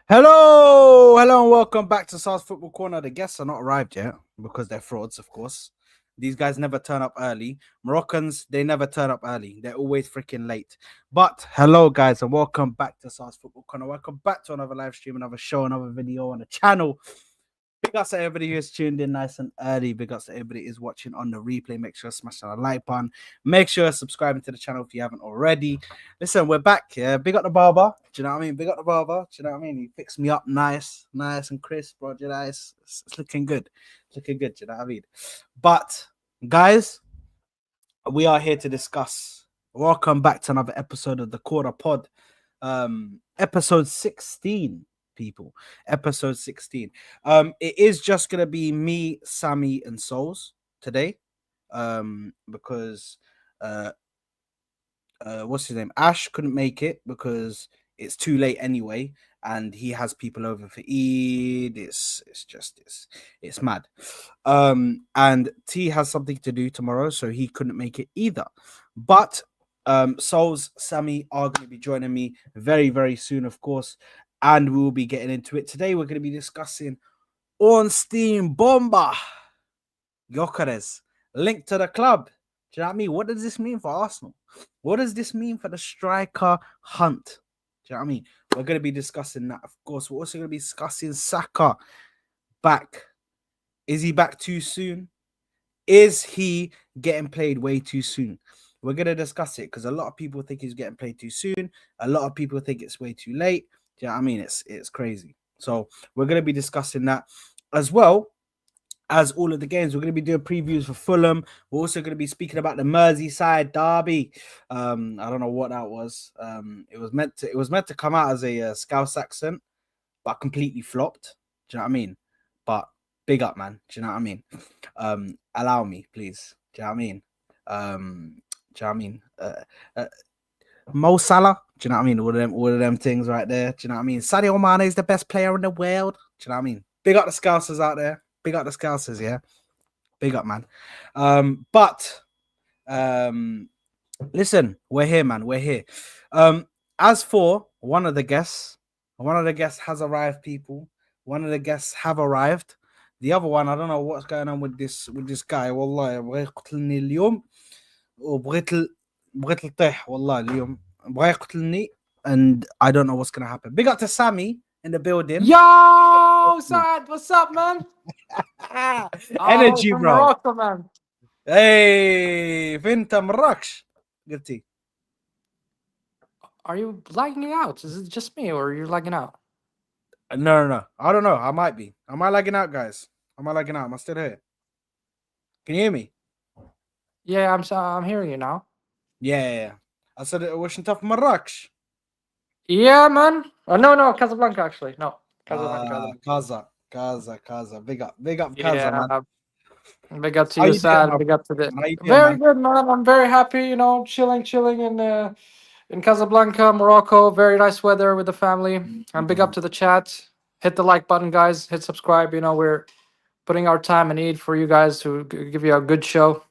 Hello, and welcome back to South Football Corner. The guests are not arrived yet because they're frauds, of course. These guys never turn up early. Moroccans, they never turn up early. They're always freaking late. But hello, guys, and welcome back to South Football Corner. Welcome back to another live stream, another show, another video on the channel. Big ups to everybody who's tuned in nice and early. Big ups to everybody who's watching on the replay. Make sure to smash that like button. Make sure to subscribe to the channel if you haven't already. Listen, we're back. Yeah, big up the barber. Do you know what I mean? Big up the barber. Do you know what I mean? He fixed me up nice and crisp, bro. Do you know, it's looking good. It's looking good. Do you know what I mean? But guys, we are here to discuss. Welcome back to another episode of the Koora Pod. Episode 16. People, episode 16. It is just gonna be me, Sammy, and Souls today. Because what's his name? Ash couldn't make it because it's too late anyway, and he has people over for Eid. It's mad. And T has something to do tomorrow, so he couldn't make it either. But Souls, Sammy are going to be joining me very, very soon, of course. And we will be getting into it. Today, we're going to be discussing on Steam Bomba. Gyokeres, linked to the club. Do you know what I mean? What does this mean for Arsenal? What does this mean for the striker hunt? Do you know what I mean? We're going to be discussing that, of course. We're also going to be discussing Saka back. Is he back too soon? Is he getting played way too soon? We're going to discuss it because a lot of people think he's getting played too soon. A lot of people think it's way too late. Do you know what I mean? It's crazy. So we're going to be discussing that as well as all of the games. We're going to be doing previews for Fulham. We're also going to be speaking about the Merseyside derby. I don't know what that was. It was meant to come out as a Scouse accent, but completely flopped. Do you know what I mean? But big up, man. Do you know what I mean? Allow me, please. Do you know what I mean? Do you know what I mean? Mo Salah. Do you know what I mean? All of them things right there. Do you know what I mean? Sadio Mane is the best player in the world. Do you know what I mean? Big up the Scousers out there. Big up the Scousers, yeah. Big up, man. Listen, we're here, man. We're here. As for one of the guests has arrived, people. One of the guests have arrived. The other one, I don't know what's going on with this guy. والله بغى يقتلني اليوم وبغيت الطيح والله اليوم بغى يقتلني, and I don't know what's gonna happen. Big up to Sammy in the building. Yo, Sad, what's up, man? Energy, from bro. Morocco, man. Hey, Vinta Marrakech. Guilty. Are you lagging out? Is it just me, or are you lagging out? No. I don't know. I might be. Am I lagging out, guys? Am I lagging out? Am I still here? Can you hear me? Yeah, I'm hearing you now. Yeah. I said it was tough Marrakech. Yeah, man. No, Casablanca, actually. No, Casablanca. Casa. Big up, Casa, man. Big up to you, Sad. Big up to the. Very good, man. I'm very happy. You know, chilling in Casablanca, Morocco. Very nice weather with the family. And big up to the chat. Hit the like button, guys. Hit subscribe. You know, we're putting our time and need for you guys to give you a good show.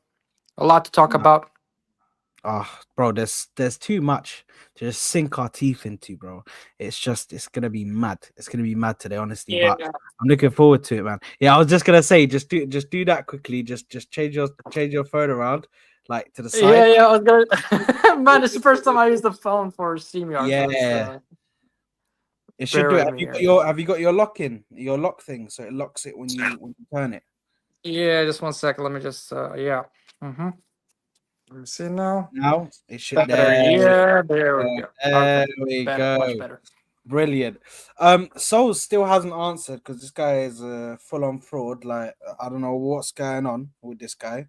A lot to talk about. Bro, there's too much to just sink our teeth into, bro. It's gonna be mad. It's gonna be mad today, honestly. Yeah. But I'm looking forward to it, man. Yeah, I was just gonna say, just do that quickly. Just change your phone around, like to the side. Yeah. I was gonna. Man, it's the first time I use the phone for StreamYard. Yeah. It should do it. Have you got your lock thing, so it locks it when you turn it? Yeah, just 1 second. Let me just yeah. Let me see now. Now it should. Yeah, there we go. There we go. Much better. Brilliant. Soul still hasn't answered because this guy is a full-on fraud. Like, I don't know what's going on with this guy. Do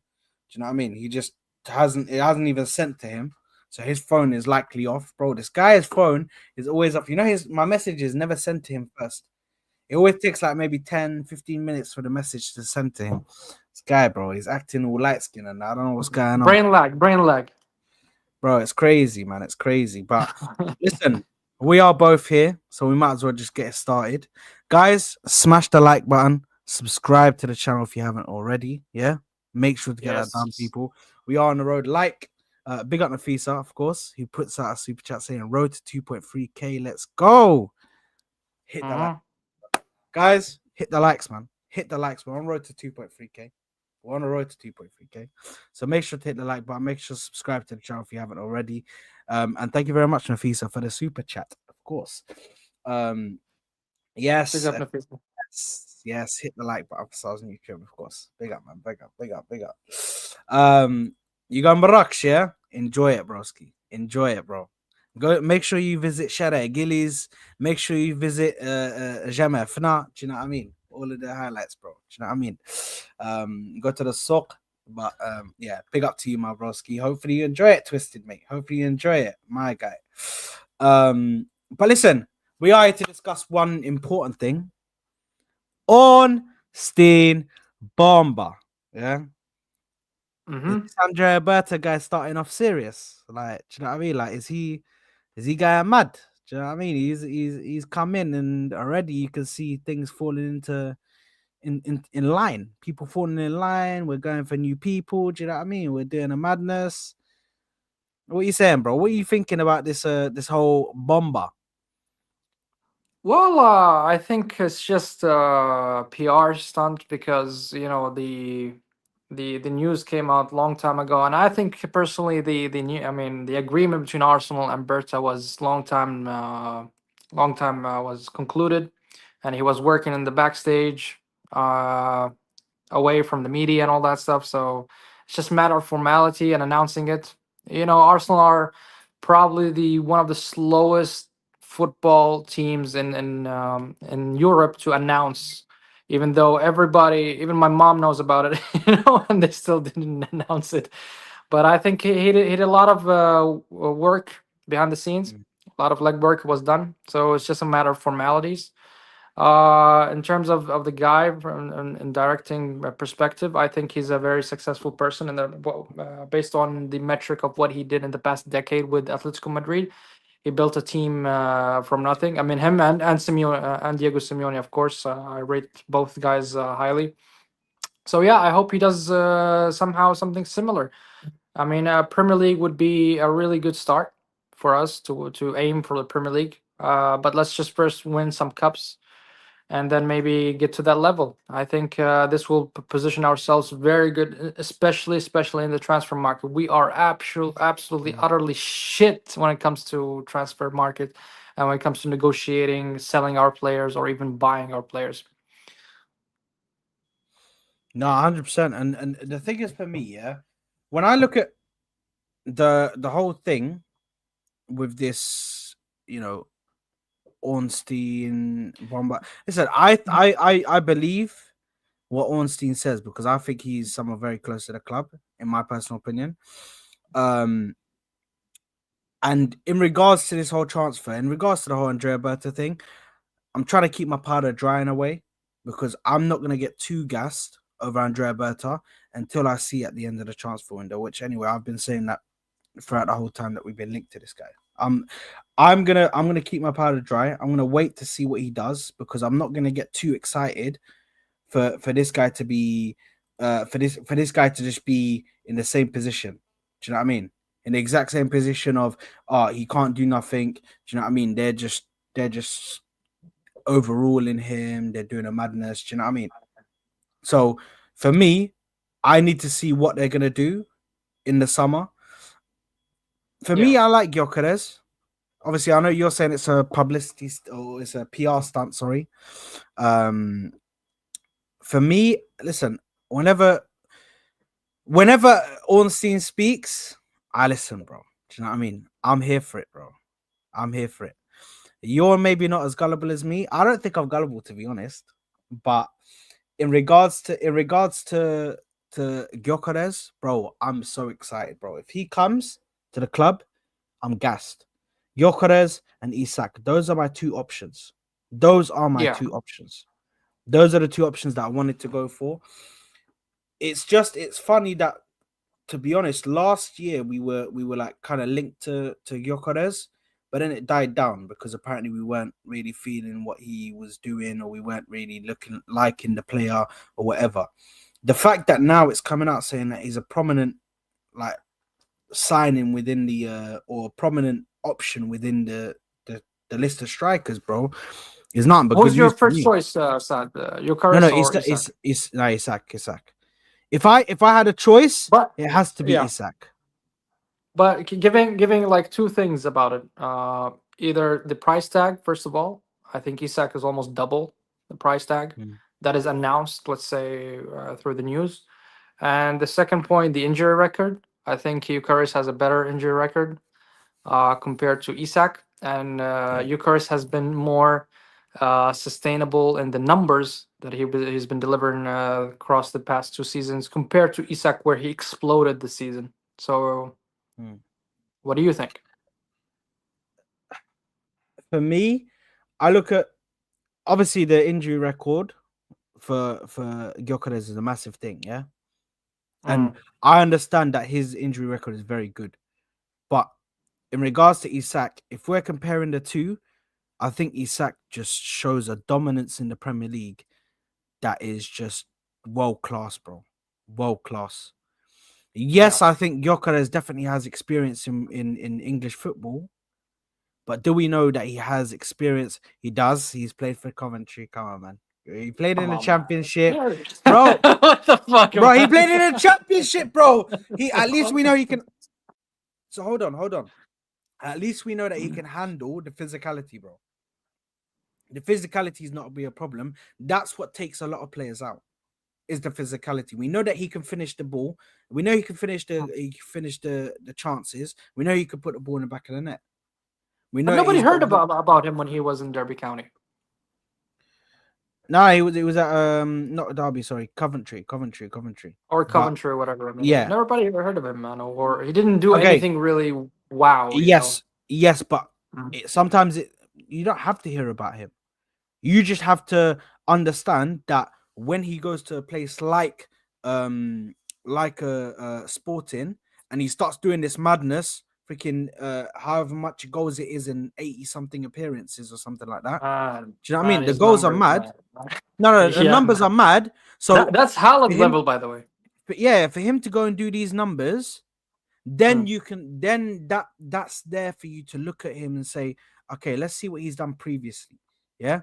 you know what I mean? He just hasn't. It hasn't even sent to him, so his phone is likely off, bro. This guy's phone is always off. You know, my message is never sent to him first. It always takes like maybe 10, 15 minutes for the message to send to him. This guy, bro, he's acting all light skinned and I don't know what's going on. Brain lag. Bro, it's crazy, man. It's crazy. But listen, we are both here, so we might as well just get it started. Guys, smash the like button. Subscribe to the channel if you haven't already. Yeah? Make sure to get that done, people. We are on the road. Big up Nafisa, of course, who puts out a super chat saying road to 2.3K. Let's go. hit the like. Guys, hit the likes, man. Hit the likes. We're on road to 2.3K. We're on a road to 2.3K. So make sure to hit the like button. Make sure to subscribe to the channel if you haven't already. And thank you very much, Nafisa, for the super chat, of course. Yes. Yes, hit the like button for stars on YouTube, of course. Big up, man. Big up. You got Marrakesh, yeah? Enjoy it, broski. Enjoy it, bro. Go make sure you visit Shara Gillies. Make sure you visit Jama Fna. Do you know what I mean? All of the highlights, bro. Do you know what I mean? Go to the souk. But yeah, big up to you, my broski. Hopefully you enjoy it, Twisted Mate. Hopefully you enjoy it, my guy. But listen, we are here to discuss one important thing. Ornstein Bomba. Yeah. Is Andrea Berta guy starting off serious? Like, do you know what I mean? Like, is he going mad? Do you know what I mean? He's come in and already you can see things falling into in line. People falling in line. We're going for new people. Do you know what I mean? We're doing a madness. What are you saying, bro? What are you thinking about this this whole Bomba? Well, I think it's just a PR stunt because the news came out a long time ago, and I think personally the agreement between Arsenal and Berta was long time was concluded, and he was working in the backstage, away from the media and all that stuff. So it's just a matter of formality and announcing it. Arsenal are probably the one of the slowest football teams in Europe to announce, even though everybody, even my mom knows about it, and they still didn't announce it. But I think he did a lot of work behind the scenes. A lot of legwork was done, so it's just a matter of formalities. In terms of the guy from in directing perspective, I think he's a very successful person, and based on the metric of what he did in the past decade with Atletico Madrid, he built a team from nothing. I mean, him and Simeone, and Diego Simeone, of course. I rate both guys highly. So yeah, I hope he does somehow something similar. I mean, Premier League would be a really good start for us to aim for the Premier League. But let's just first win some cups and then maybe get to that level. I think this will position ourselves very good, especially in the transfer market. We are absolutely, utterly shit when it comes to transfer market, and when it comes to negotiating, selling our players, or even buying our players. No, 100%. And the thing is for me, yeah, when I look at the whole thing with this, Ornstein Bomba. Listen, I believe what Ornstein says because I think he's someone very close to the club, in my personal opinion. And in regards to this whole transfer, in regards to the whole Andrea Berta thing, I'm trying to keep my powder dry in a way because I'm not going to get too gassed over Andrea Berta until I see at the end of the transfer window, which anyway, I've been saying that throughout the whole time that we've been linked to this guy. I'm gonna keep my powder dry. I'm gonna wait to see what he does because I'm not gonna get too excited for this guy to be for this guy to just be in the same position. Do you know what I mean? In the exact same position of he can't do nothing. Do you know what I mean? They're just overruling him. They're doing a madness. Do you know what I mean? So for me, I need to see what they're gonna do in the summer. For me, I like Gyokeres. Obviously, I know you're saying it's a publicity or it's a PR stunt. Sorry. For me, listen. Whenever Ornstein speaks, I listen, bro. Do you know what I mean? I'm here for it, bro. I'm here for it. You're maybe not as gullible as me. I don't think I'm gullible, to be honest. But in regards to Gyokeres, bro, I'm so excited, bro. If he comes to the club, I'm gassed. Gyokeres and Isak. Those are my two options. Those are my two options. Those are the two options that I wanted to go for. It's funny that, to be honest, last year we were like kind of linked to Gyokeres, but then it died down because apparently we weren't really feeling what he was doing, or we weren't really liking the player or whatever. The fact that now it's coming out saying that he's a prominent like signing within the or prominent option within the list of strikers, bro. It's nothing but Who's good your news for first me. choice, Sad? No, Gyokeres or Isak? No, Isak. If I had a choice, But it has to be yeah, Isak. but giving like two things about it. Either the price tag, first of all, I think Isak is almost double the price tag Mm. that is announced, let's say, through the news. And the second point, the injury record. I think Gyokeres has a better injury record compared to Isak, and Yeah. Gyokeres has been more sustainable in the numbers that he's been delivering across the past 2 seasons compared to Isak, where he exploded this season. So, Mm. what do you think? For me, I look at obviously the injury record for Gyokeres is a massive thing, yeah. And Mm. I understand that his injury record is very good, but in regards to Isak, if we're comparing the two, I think Isak just shows a dominance in the Premier League that is just world class, bro. World class. Yeah. Yes, I think Gyokeres definitely has experience in English football, but do we know that he has experience? He does. He's played for Coventry. Come on, man. He played in Come the on, man. championship, Yeah. bro. What the fuck, Bro, he played man? in the championship, bro. He at least we know he can. So hold on. At least we know that he can handle the physicality, bro. The physicality is not be a problem. That's what takes a lot of players out. Is the physicality. We know that he can finish the ball. We know he can finish the chances. We know he can put the ball in the back of the net. We But know nobody he's got heard good. about him when he was in Derby County. No, it was at not Derby, sorry, Coventry. Or But Coventry or whatever. I mean, yeah, nobody ever heard of him, man. Or he didn't do okay, anything really wow, you know. yes, but Mm. sometimes you don't have to hear about him. You just have to understand that when he goes to a place um a Sporting and he starts doing this madness, freaking however much goals it is in 80 something appearances or something like that. Man, Do you know what I man, mean? The his goals are numbers, mad. man. No, the Yeah, numbers man. are mad. So That's for Haaland him, level, by the way. but yeah, for him to go and do these numbers, then Mm. you can then that's there for you to look at him and say, okay, let's see what he's done previously. Yeah.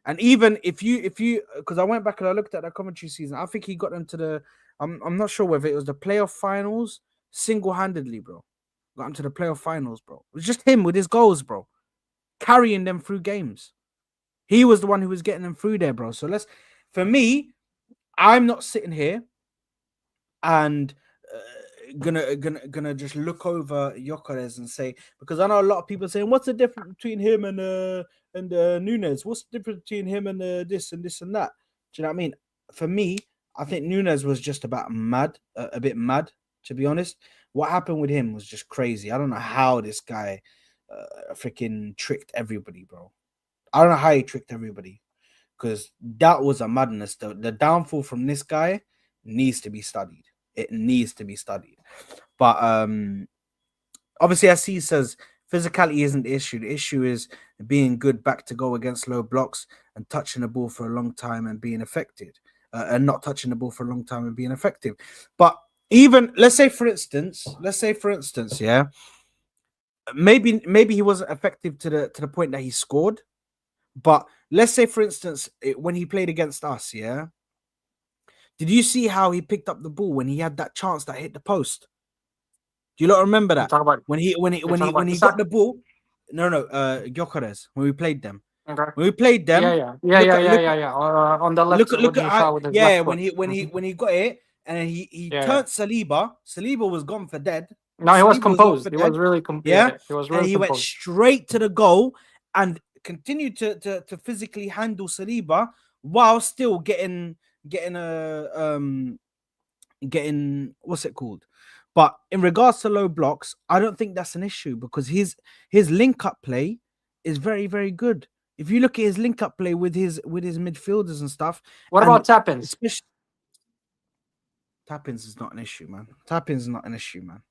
And even if you because I went back and I looked at that commentary season, I think he got them to the I'm not sure whether it was the playoff finals single-handedly, bro. Got him to the playoff finals, bro. It was just him with his goals, bro, carrying them through games. He was the one who was getting them through there, bro. So for me, I'm not sitting here and gonna just look over Gyokeres and say, because I know a lot of people saying, what's the difference between him and Nunes? What's the difference between him and this and this and that? Do you know what I mean? For me, I think Nunes was just about mad, a bit mad, to be honest. What happened with him was just crazy. I don't know how this guy freaking tricked everybody, bro. I don't know how he tricked everybody, because that was a madness. The downfall from this guy needs to be studied. It needs to be studied. But obviously, as he says, physicality isn't the issue. The issue is being good back to go against low blocks and touching the ball for a long time and being effective, and not touching the ball for a long time and being effective. But even let's say for instance, yeah, maybe he wasn't effective to the point that he scored. But let's say for instance, when he played against us, yeah, did you see how he picked up the ball when he had that chance that hit the post? Do you not remember You that? talk about When he when he you when talk he when about he got Isak. the ball? No, Gyokeres, when we played them. Okay. When we played Yeah, them, yeah, yeah, look yeah, at yeah, look yeah, at yeah. On the left look at when look he at how, shot with his left yeah, foot. when he got it and he Yeah, yeah. turned Saliba. Saliba was gone for dead. No, he was Saliba was out composed. for He was dead. really Yeah. yeah, he was And really he went composed. straight to the goal and continued to physically handle Saliba while still getting a getting what's it called. But in regards to low blocks, I don't think that's an issue because his link up play is very very good. If you look at his link up play with his midfielders and stuff, What and about tap-ins? especially tap-ins is not an issue, man. Tap-ins is not an issue, man.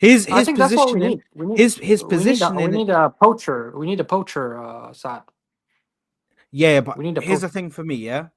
I His think that's what we positioning, need. We need his we positioning, need a poacher. We need a poacher, Sad. yeah. But We need a here's the poacher. thing for me, yeah.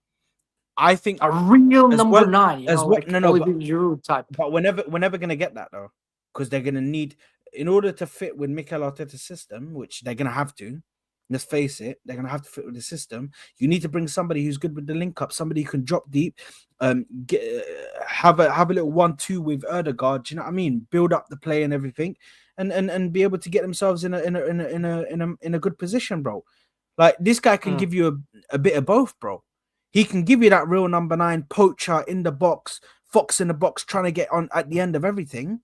I think A real as number well nine, as what like no, Olivier Giroud type. but we're never gonna get that though, because they're gonna need in order to fit with Mikel Arteta's system, which they're gonna have to. Let's face it, they're gonna have to fit with the system. You need to bring somebody who's good with the link up, somebody who can drop deep, have a little 1-2 with Erdegaard. Do you know what I mean? Build up the play and everything, and be able to get themselves in a good position, bro. Like this guy can give you a bit of both, bro. He can give you that real number 9 poacher in the box, fox in the box, trying to get on at the end of everything.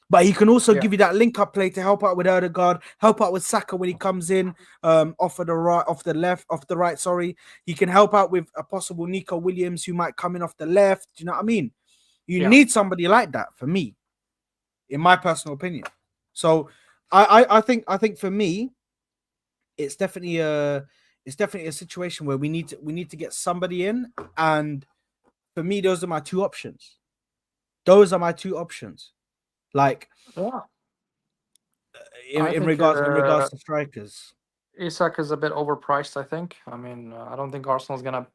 But he can also give you that link-up play to help out with Erdegaard, help out with Saka when he comes in, off of the right, off the right. Sorry, he can help out with a possible Nico Williams who might come in off the left. Do you know what I mean? You need somebody like that for me, in my personal opinion. So I think for me, it's definitely a situation where we need to get somebody in, and for me, those are my two options. Like, in regards to strikers, Isak is a bit overpriced, I think. I mean, I don't think Arsenal's gonna,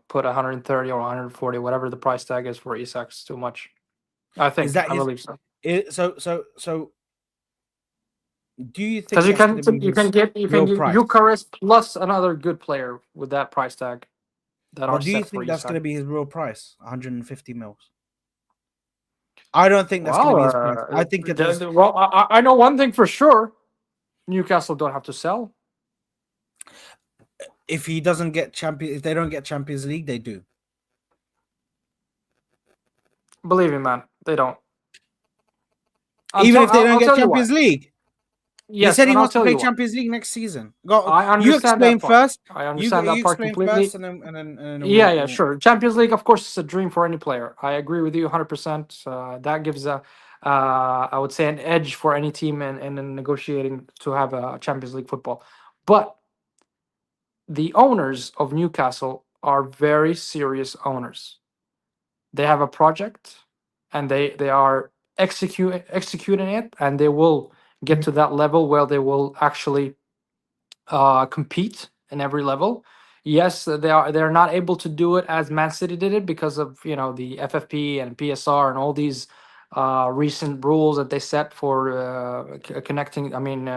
put 130 or 140, whatever the price tag is for Isak. It's too much. I think. I believe so. So, do you think? Because you can get Gyokeres plus another good player with that price tag. But do you think that's going to be his real price? 150 mils. I don't think that's going to be his price. I think I know one thing for sure: Newcastle don't have to sell. If he doesn't get if they don't get Champions League, they do. Believe me, man, they don't. Even if they don't get Champions League. Yes, he said he wants to play Champions League next season. I understand you explain that first. I understand that part completely. First and then yeah, sure. Champions League, of course, is a dream for any player. I agree with you 100%. That gives I would say, an edge for any team in negotiating to have a Champions League football. But the owners of Newcastle are very serious owners. They have a project, and they are executing it, and they will get to that level where they will actually compete in every level. Yes, they're not able to do it as Man City did it because of the FFP and PSR and all these recent rules that they set for connecting. I mean,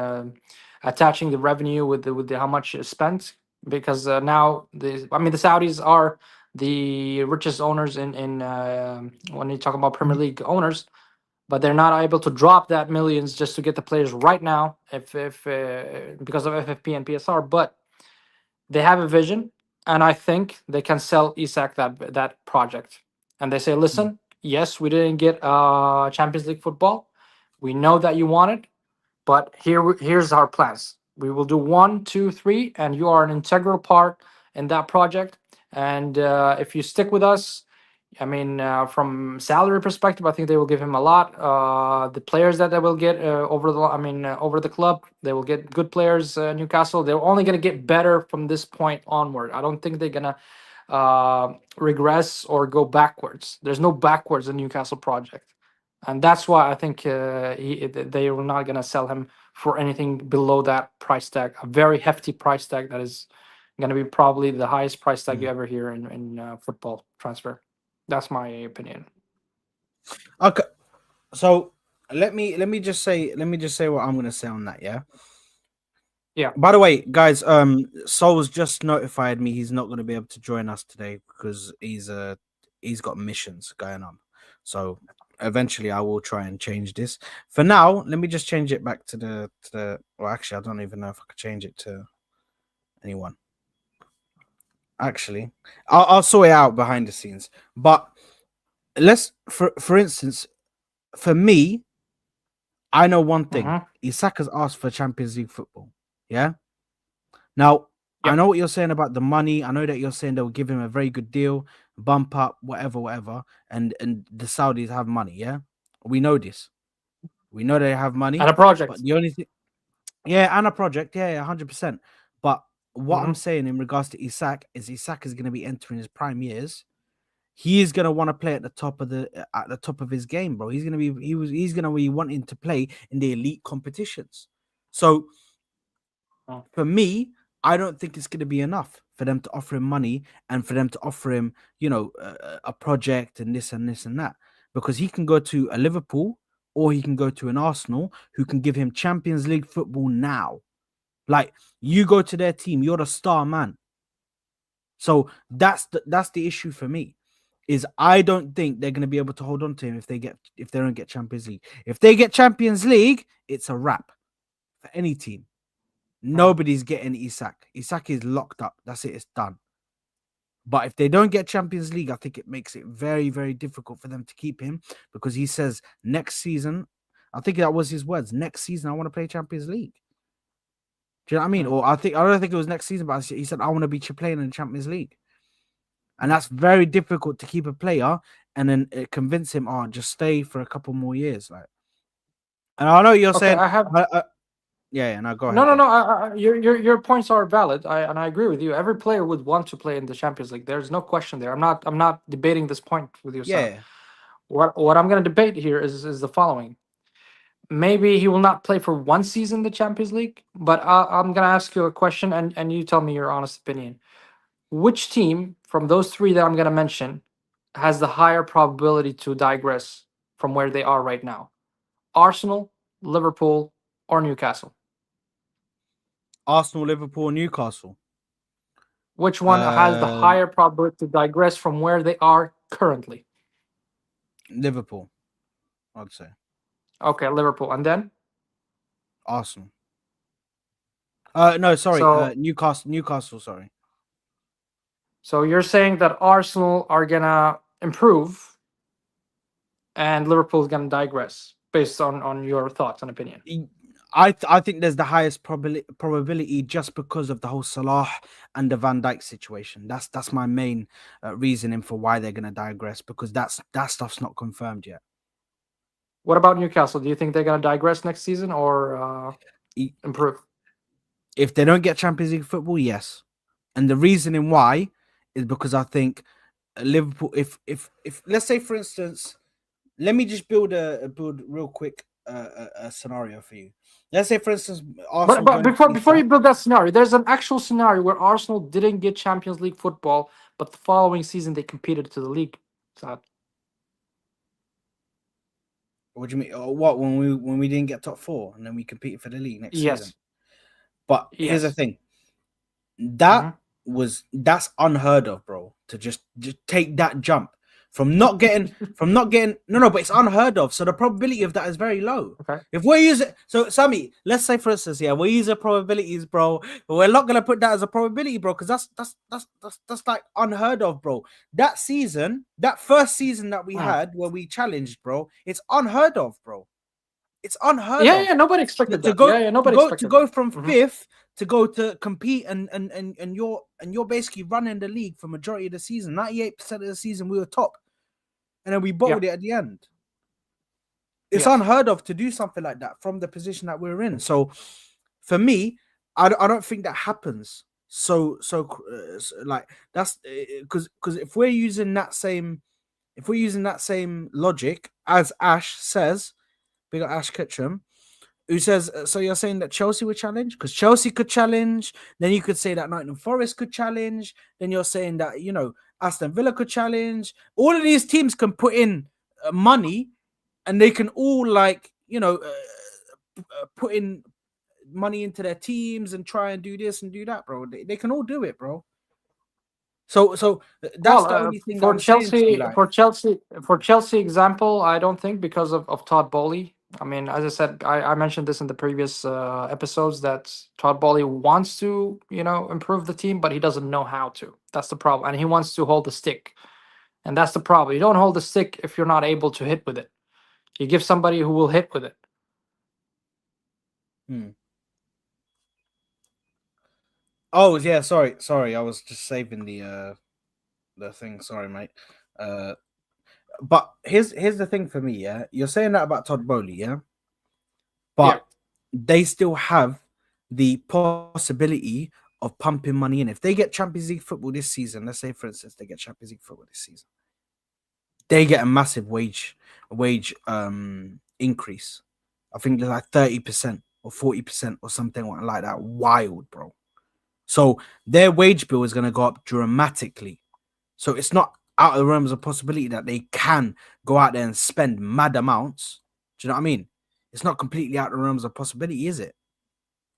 attaching the revenue with the how much is spent, because now the Saudis are the richest owners in when you talk about Premier League owners, but they're not able to drop that millions just to get the players right now if because of FFP and PSR. But they have a vision, and I think they can sell Isak that project. And they say, listen, yes, we didn't get Champions League football. We know that you want it, but here's our plans. We will do 1, 2, 3, and you are an integral part in that project. And if you stick with us, I mean, from salary perspective, I think they will give him a lot. The players that they will get over the club, they will get good players. Newcastle, they're only going to get better from this point onward. I don't think they're going to regress or go backwards. There's no backwards in Newcastle project, and that's why I think they are not going to sell him for anything below that price tag. A very hefty price tag that is going to be probably the highest price tag you ever hear in football transfer. That's my opinion. Okay, so let me just say what I'm gonna say on that. Yeah. By the way, guys, Sol's just notified me he's not gonna be able to join us today because he's got missions going on. So eventually, I will try and change this. For now, let me just change it back to the. Well, actually, I don't even know if I could change it to anyone. Actually, I'll sort it out behind the scenes. But let's, for instance, for me, I know one thing. Isak has asked for Champions League football. Yeah. Now, I know what you're saying about the money. I know that you're saying they'll give him a very good deal, bump up, whatever. And the Saudis have money. Yeah. We know this. We know they have money. And a project. But the only thing. Yeah, and a project. Yeah, 100%. But what I'm saying in regards to Isak is going to be entering his prime years. He is going to want to play at the top of his game, bro. He's going to be wanting to play in the elite competitions. So for me, I don't think it's going to be enough for them to offer him money and for them to offer him, a project and this and this and that, because he can go to a Liverpool or he can go to an Arsenal who can give him Champions League football now. Like, you go to their team, you're the star man. So that's the issue for me. Is I don't think they're going to be able to hold on to him if they don't get Champions League. If they get Champions League, it's a wrap for any team. Nobody's getting Isak. Isak is locked up. That's it. It's done. But if they don't get Champions League, I think it makes it very, very difficult for them to keep him, because he says next season, I think that was his words, next season I want to play Champions League. Do you know what I mean? Or I don't think it was next season, but he said I want to be playing in the Champions League. And that's very difficult to keep a player and then convince him, just stay for a couple more years. Like, and I know you're saying, I have yeah, no, go no, ahead. no, no. Your points are valid. I agree with you. Every player would want to play in the Champions League. There's no question there. I'm not debating this point with you, Sam. Yeah. What I'm going to debate here is the following. Maybe he will not play for one season the Champions League, but I'm going to ask you a question, and you tell me your honest opinion. Which team from those three that I'm going to mention has the higher probability to digress from where they are right now? Arsenal, Liverpool, or Newcastle? Arsenal, Liverpool, Newcastle. Which one has the higher probability to digress from where they are currently? Liverpool, I'd say. Okay, Liverpool. And then? Arsenal. No, sorry. So, Newcastle, sorry. So you're saying that Arsenal are going to improve and Liverpool's going to digress based on your thoughts and opinion? I think there's the highest probability just because of the whole Salah and the Van Dijk situation. That's my main reasoning for why they're going to digress, because that stuff's not confirmed yet. What about Newcastle? Do you think they're going to digress next season or improve? If they don't get Champions League football, yes. And the reasoning why is because I think Liverpool, if let's say, for instance, let me just build real quick a scenario for you. Let's say, for instance, Arsenal. But before you build that scenario, there's an actual scenario where Arsenal didn't get Champions League football, but the following season they competed to the league. So, what do you mean? What, when we didn't get top 4 and then we competed for the league next season? But here's the thing. That's unheard of, bro. To just take that jump from not getting no, but it's unheard of. So the probability of that is very low. Okay. If we're using, so Sammy, let's say for instance, we're using probabilities, bro. But we're not gonna put that as a probability, bro, because that's like unheard of, bro. That season, that first season that we had where we challenged, bro, it's unheard of, bro. It's unheard of. Yeah, nobody expected that. To go from fifth to go to compete and you're basically running the league for majority of the season. 98% of the season we were top, and then we bottled it at the end. It's unheard of to do something like that from the position that we're in. So for me, I don't think that happens. So like that's because if we're using that same logic as Ash says, we got Ash Ketchum, who says, so you're saying that Chelsea would challenge? Because Chelsea could challenge. Then you could say that Nottingham Forest could challenge. Then you're saying that, Aston Villa could challenge. All of these teams can put in money, and they can all, put in money into their teams and try and do this and do that, bro. They can all do it, bro. So that's the only thing for Chelsea. For Chelsea example, I don't think, because of Todd Bowley. I mean, as I said, I mentioned this in the previous episodes, that Todd Bowley wants to, improve the team, but he doesn't know how to. That's the problem. And he wants to hold the stick. And that's the problem. You don't hold the stick if you're not able to hit with it. You give somebody who will hit with it. Oh, yeah, sorry. I was just saving the thing. Sorry, mate. But here's the thing for me, yeah. You're saying that about Todd Bowley, yeah? But they still have the possibility of pumping money in. If they get Champions League football this season, let's say, for instance, they get Champions League football this season, they get a massive wage increase. I think they're like 30% or 40% or something like that. Wild, bro. So their wage bill is going to go up dramatically. So it's not out of the realms of possibility that they can go out there and spend mad amounts. Do you know what I mean? It's not completely out of the realms of possibility, is it?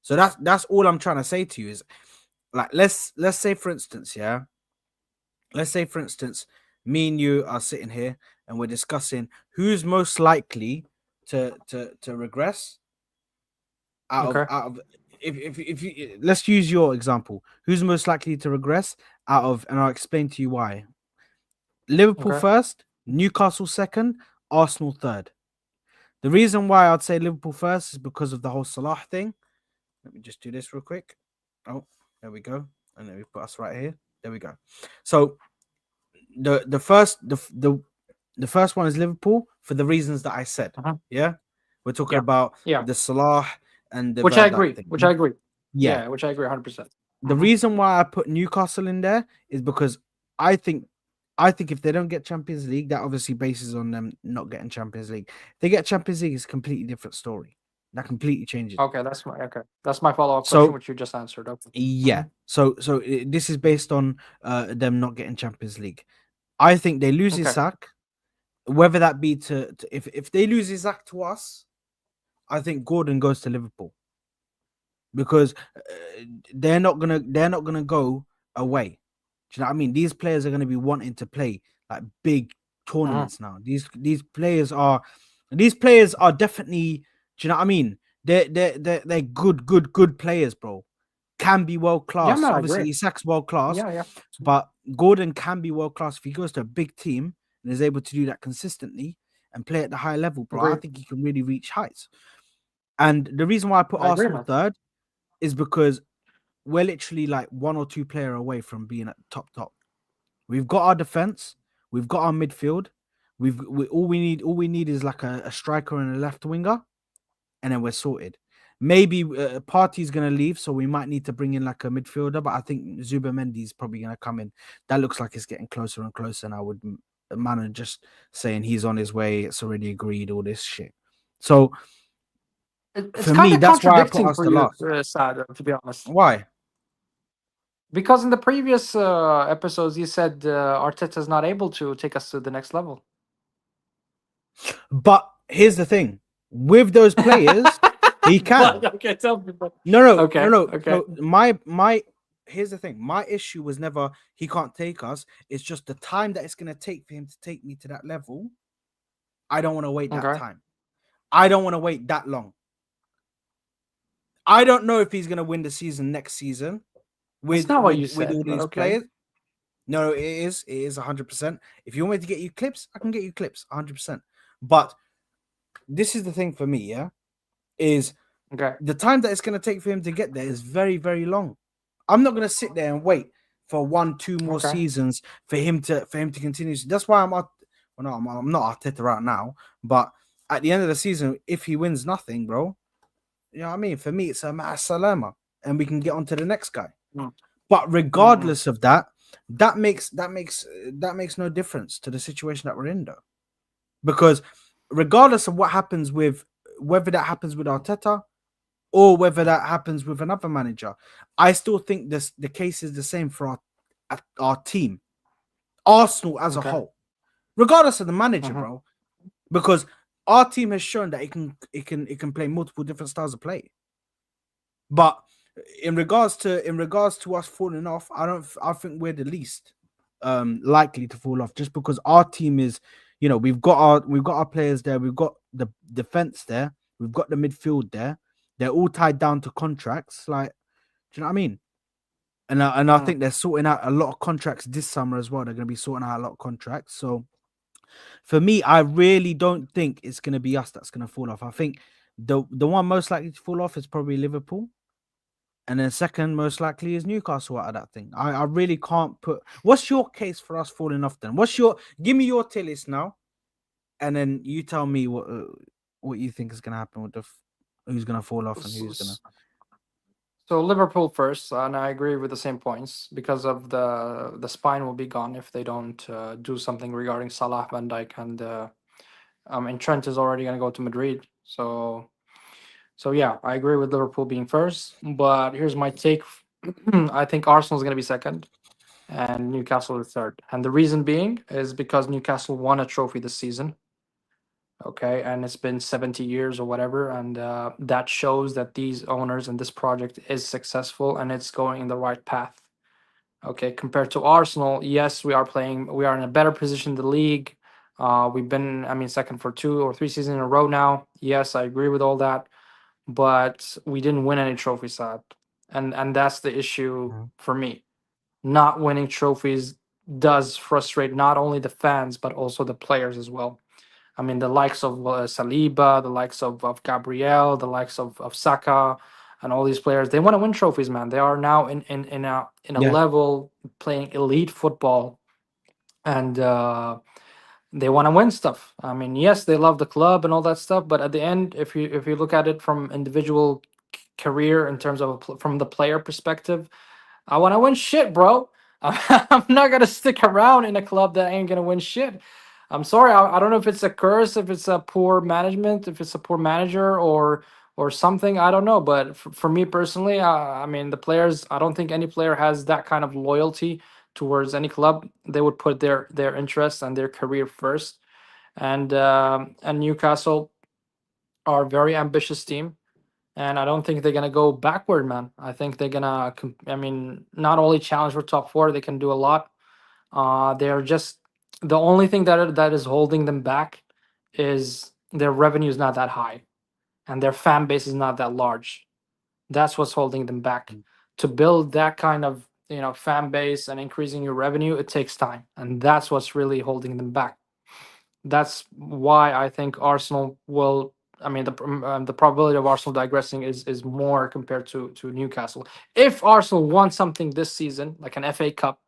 So that's all I'm trying to say to you is like let's say for instance, yeah, let's say for instance, me and you are sitting here and we're discussing who's most likely to regress Okay. out of if you let's use your example. Who's most likely to regress out of, and I'll explain to you why. Liverpool Okay. first, Newcastle second, Arsenal third. The reason why I'd say Liverpool first is because of the whole Salah thing. Let me just do this real quick. Oh, there we go. And then we put us right here. There we go. So the first one is Liverpool for the reasons that I said. Uh-huh. Yeah, we're talking Yeah. about Yeah. the Salah and the Which I Verdad agree. thing. Which I agree. Yeah, Yeah. Which I agree 100%. the reason why I put Newcastle in there is because I think if they don't get Champions League, that obviously bases on them not getting Champions League. If they get Champions League, it's a completely different story. That completely changes. Okay, that's my follow up question, So which you just answered. Okay. yeah, so this is based on them not getting Champions League. I think they lose Okay. Isak, whether that be to if they lose Isak to us, I think Gordon goes to Liverpool because they're not gonna go away. Do you know what I mean? These players are gonna be wanting to play like big tournaments now. These players are definitely. Do you know what I mean? They're good players, bro. Can be world Yeah, class. man, I agree. Obviously, Isak's world class, Yeah, yeah. but Gordon can be world class if he goes to a big team and is able to do that consistently and play at the high level, bro. I Agree. think he can really reach heights. And the reason why I put I agree, Arsenal man. third is because we're literally like one or two player away from being at top. We've got our defense, we've got our midfield, all we need is like a striker and a left winger, and then we're sorted. Maybe Partey's gonna leave, so we might need to bring in like a midfielder. But I think Zubamendi's probably gonna come in. That looks like it's getting closer and closer. And I would man just saying he's on his way. It's already agreed. All this shit. So It's for kind me, of that's why I put contradicting us for to you, last. Sad, to be honest. Why? Because in the previous episodes, you said Arteta's not able to take us to the next level. But here's the thing: with those players, he can. Okay, tell me. No. Okay. My here's the thing: my issue was never he can't take us. It's just the time that it's gonna take for him to take me to that level. I don't want to wait that Okay. time. I don't want to wait that long. I don't know if he's gonna win the season next season That's with not what you with said, all but these okay. players. No, it is 100%. If you want me to get you clips, I can get you clips 100%. But this is the thing for me, yeah, is Okay. the time that it's going to take for him to get there is very, very long. I'm not going to sit there and wait for 1-2 more seasons for him to continue. That's why I'm not Arteta right now. But at the end of the season, if he wins nothing, bro, you know what I mean? For me, it's a mass salama, and we can get on to the next guy. But regardless of that, that makes no difference to the situation that we're in, though, because regardless of what happens with whether that happens with Arteta or whether that happens with another manager, I still think the case is the same for our team, Arsenal as a whole, regardless of the manager, bro, because our team has shown that it can play multiple different styles of play. But in regards to us falling off, I think we're the least likely to fall off, just because our team is, we've got our players there, we've got the defense there, we've got the midfield there. They're all tied down to contracts. Like, do you know what I mean? And I think they're sorting out a lot of contracts this summer as well. They're going to be sorting out a lot of contracts. So for me, I really don't think it's going to be us that's going to fall off. I think the one most likely to fall off is probably Liverpool. And then second most likely is Newcastle out of that thing. I really can't put. What's your case for us falling off then? Give me your tier list now, and then you tell me what you think is going to happen with who's going to fall off and who's going to. So Liverpool first, and I agree with the same points because of the spine will be gone if they don't do something regarding Salah, Van Dijk, and Trent is already going to go to Madrid. So yeah, I agree with Liverpool being first, but here's my take. I think Arsenal is going to be second, and Newcastle is third. And the reason being is because Newcastle won a trophy this season. Okay, and it's been 70 years or whatever, and that shows that these owners and this project is successful and it's going in the right path. Okay, compared to Arsenal, yes, we are in a better position in the league. We've been, I mean, second for 2 or 3 seasons in a row now. Yes, I agree with all that, but we didn't win any trophies, Sad. And that's the issue for me. Not winning trophies does frustrate not only the fans but also the players as well. I mean, the likes of Saliba, the likes of Gabriel, the likes of Saka, and all these players, they want to win trophies, man. They are now in a Yeah. level playing elite football, and they want to win stuff. I mean, yes, they love the club and all that stuff, but at the end, if you look at it from individual career in terms of from the player perspective, I want to win shit, bro. I'm not gonna stick around in a club that ain't gonna win shit. I'm sorry. I don't know if it's a curse, if it's a poor management, if it's a poor manager, or something. I don't know. But for me personally, I mean, the players. I don't think any player has that kind of loyalty towards any club. They would put their interests and their career first. And Newcastle are a very ambitious team, and I don't think they're gonna go backward, man. I think they're gonna. I mean, not only challenge for top four, they can do a lot. They're just the only thing that is holding them back is their revenue is not that high, and their fan base is not that large. That's what's holding them back. To build that kind of fan base and increasing your revenue, it takes time, and that's what's really holding them back. That's why I think Arsenal will. I mean, the probability of Arsenal digressing is more compared to Newcastle. If Arsenal won something this season, like an FA Cup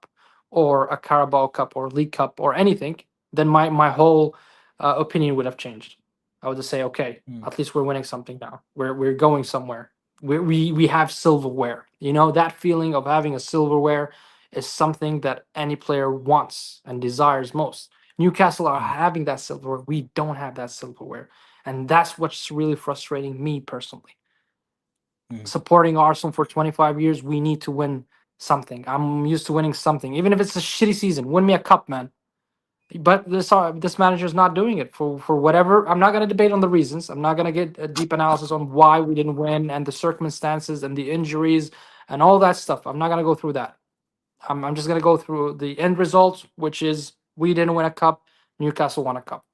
or a Carabao Cup or League Cup or anything, then my whole opinion would have changed. I would just say, okay, at least we're winning something now. We're going somewhere. We have silverware. That feeling of having a silverware is something that any player wants and desires most. Newcastle are having that silverware. We don't have that silverware. And that's what's really frustrating me personally. Supporting Arsenal for 25 years, we need to win something. I'm used to winning something. Even if it's a shitty season, win me a cup, man. But this manager's not doing it for whatever. I'm not going to debate on the reasons. I'm not going to get a deep analysis on why we didn't win and the circumstances and the injuries and all that stuff. I'm not going to go through that. I'm just going to go through the end results, which is we didn't win a cup. Newcastle won a cup.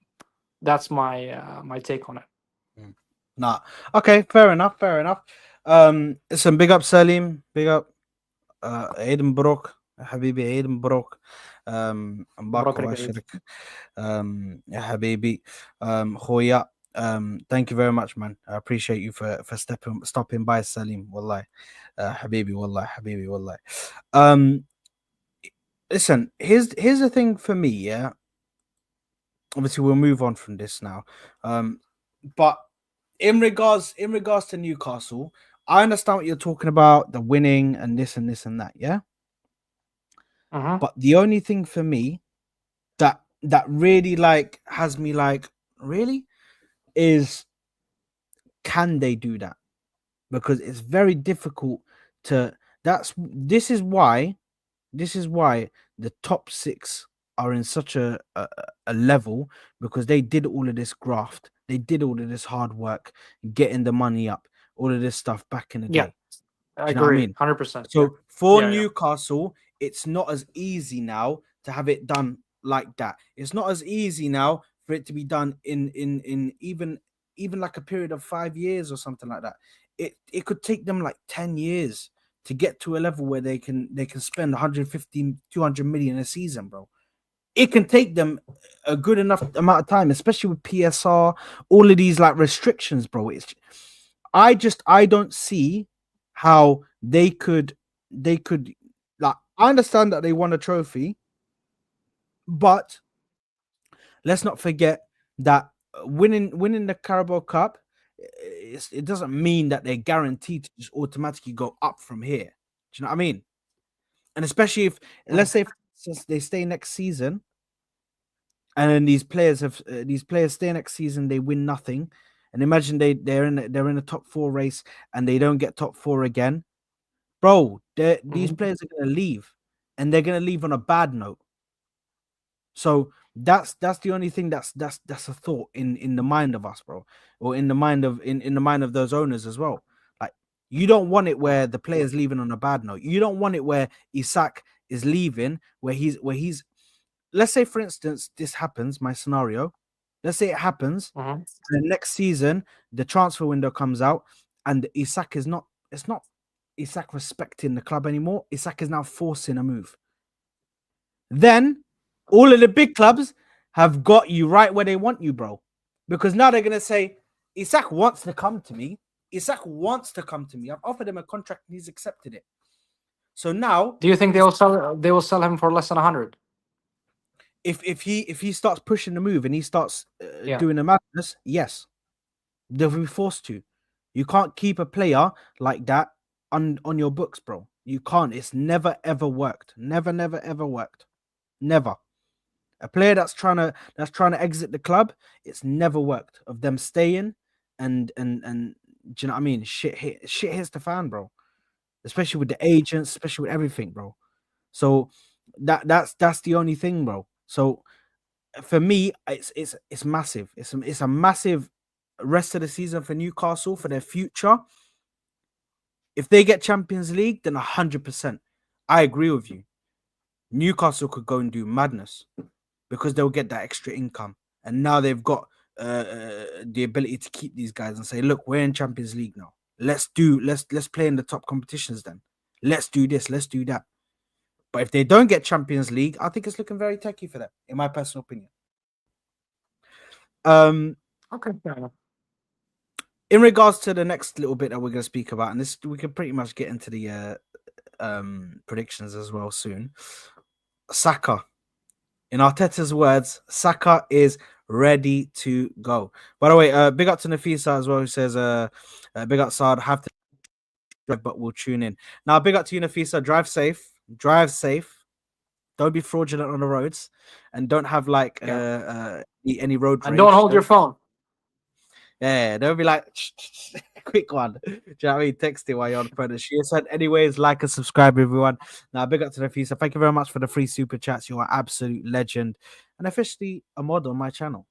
That's my take on it. Nah. Okay, fair enough. Listen, big up Salim, big up Aiden Brook, Habibi Aiden Brook. مبارك واشرك يا حبيبي خويا. Thank you very much, man. I appreciate you for stopping by, Salim. Wallahi. Habibi, wallahi, Habibi, wallahi. Listen, here's the thing for me, yeah. Obviously, we'll move on from this now. But in regards to Newcastle, I understand what you're talking about, the winning and this and that, yeah. But the only thing for me that really has me really is, can they do that? Because it's very difficult to. This is why the top six are in such a level, because they did all of this graft, they did all of this hard work, getting the money up, all of this stuff back in the day. I Do you know what I agree, mean? 100%. So for Newcastle, it's not as easy now to have it done like that. It's not as easy now for it to be done in even like a period of 5 years or something like that. It could take them like 10 years to get to a level where they can spend 150, 200 million a season, bro. It can take them a good enough amount of time, especially with PSR, all of these like restrictions, bro. I don't see how they could like, I understand that they won a trophy, but let's not forget that winning the Carabao Cup, it doesn't mean that they're guaranteed to just automatically go up from here. Do you know what I mean? And especially if, let's say, since they stay next season, and then these players stay next season, they win nothing, and imagine they're in a top four race and they don't get top four again, bro. These players are gonna leave, and they're gonna leave on a bad note. So That's the only thing that's a thought in the mind of us, bro, or in the mind of those owners as well. Like, you don't want it where the player's leaving on a bad note. You don't want it where Isak is leaving where he's. Let's say, for instance, this happens. My scenario. Let's say it happens. Mm-hmm. The next season, the transfer window comes out, and Isak is not. It's not Isak respecting the club anymore. Isak is now forcing a move. Then all of the big clubs have got you right where they want you, bro. Because now they're gonna say, Isak wants to come to me. Isak wants to come to me. I've offered him a contract and he's accepted it. So now, Do you think they will sell him for less than 100? if he starts pushing the move and he starts Yeah. doing the madness, yes, they'll be forced to. You can't keep a player like that on your books, bro. You can't. It's never ever worked. Never, never, ever worked. Never. A player that's trying to exit the club, it's never worked. Of them staying and do you know what I mean? Shit hits the fan, bro. Especially with the agents, especially with everything, bro. So that's the only thing, bro. So for me, it's massive. It's a massive rest of the season for Newcastle for their future. If they get Champions League, then 100%. I agree with you. Newcastle could go and do madness because they'll get that extra income, and now they've got the ability to keep these guys and say, "Look, we're in Champions League now. Let's play in the top competitions. Then let's do this, let's do that." But if they don't get Champions League, I think it's looking very techy for them, in my personal opinion. Okay, fair enough. In regards to the next little bit that we're going to speak about, and this we can pretty much get into the predictions as well soon. Saka. In Arteta's words, Saka is ready to go. By the way, big up to Nafisa as well, who says, big up Saad, have to drive, but we'll tune in. Now, big up to you, Nafisa. Drive safe. Drive safe. Don't be fraudulent on the roads, and don't have like any road rage. And don't hold your phone. Yeah, they'll be like, quick one. Do you know what I mean? Text it while you're on the phone. She said, anyways, like and subscribe, everyone. Now, big up to Nafisa. Thank you very much for the free super chats. You are absolute legend and officially a mod on my channel.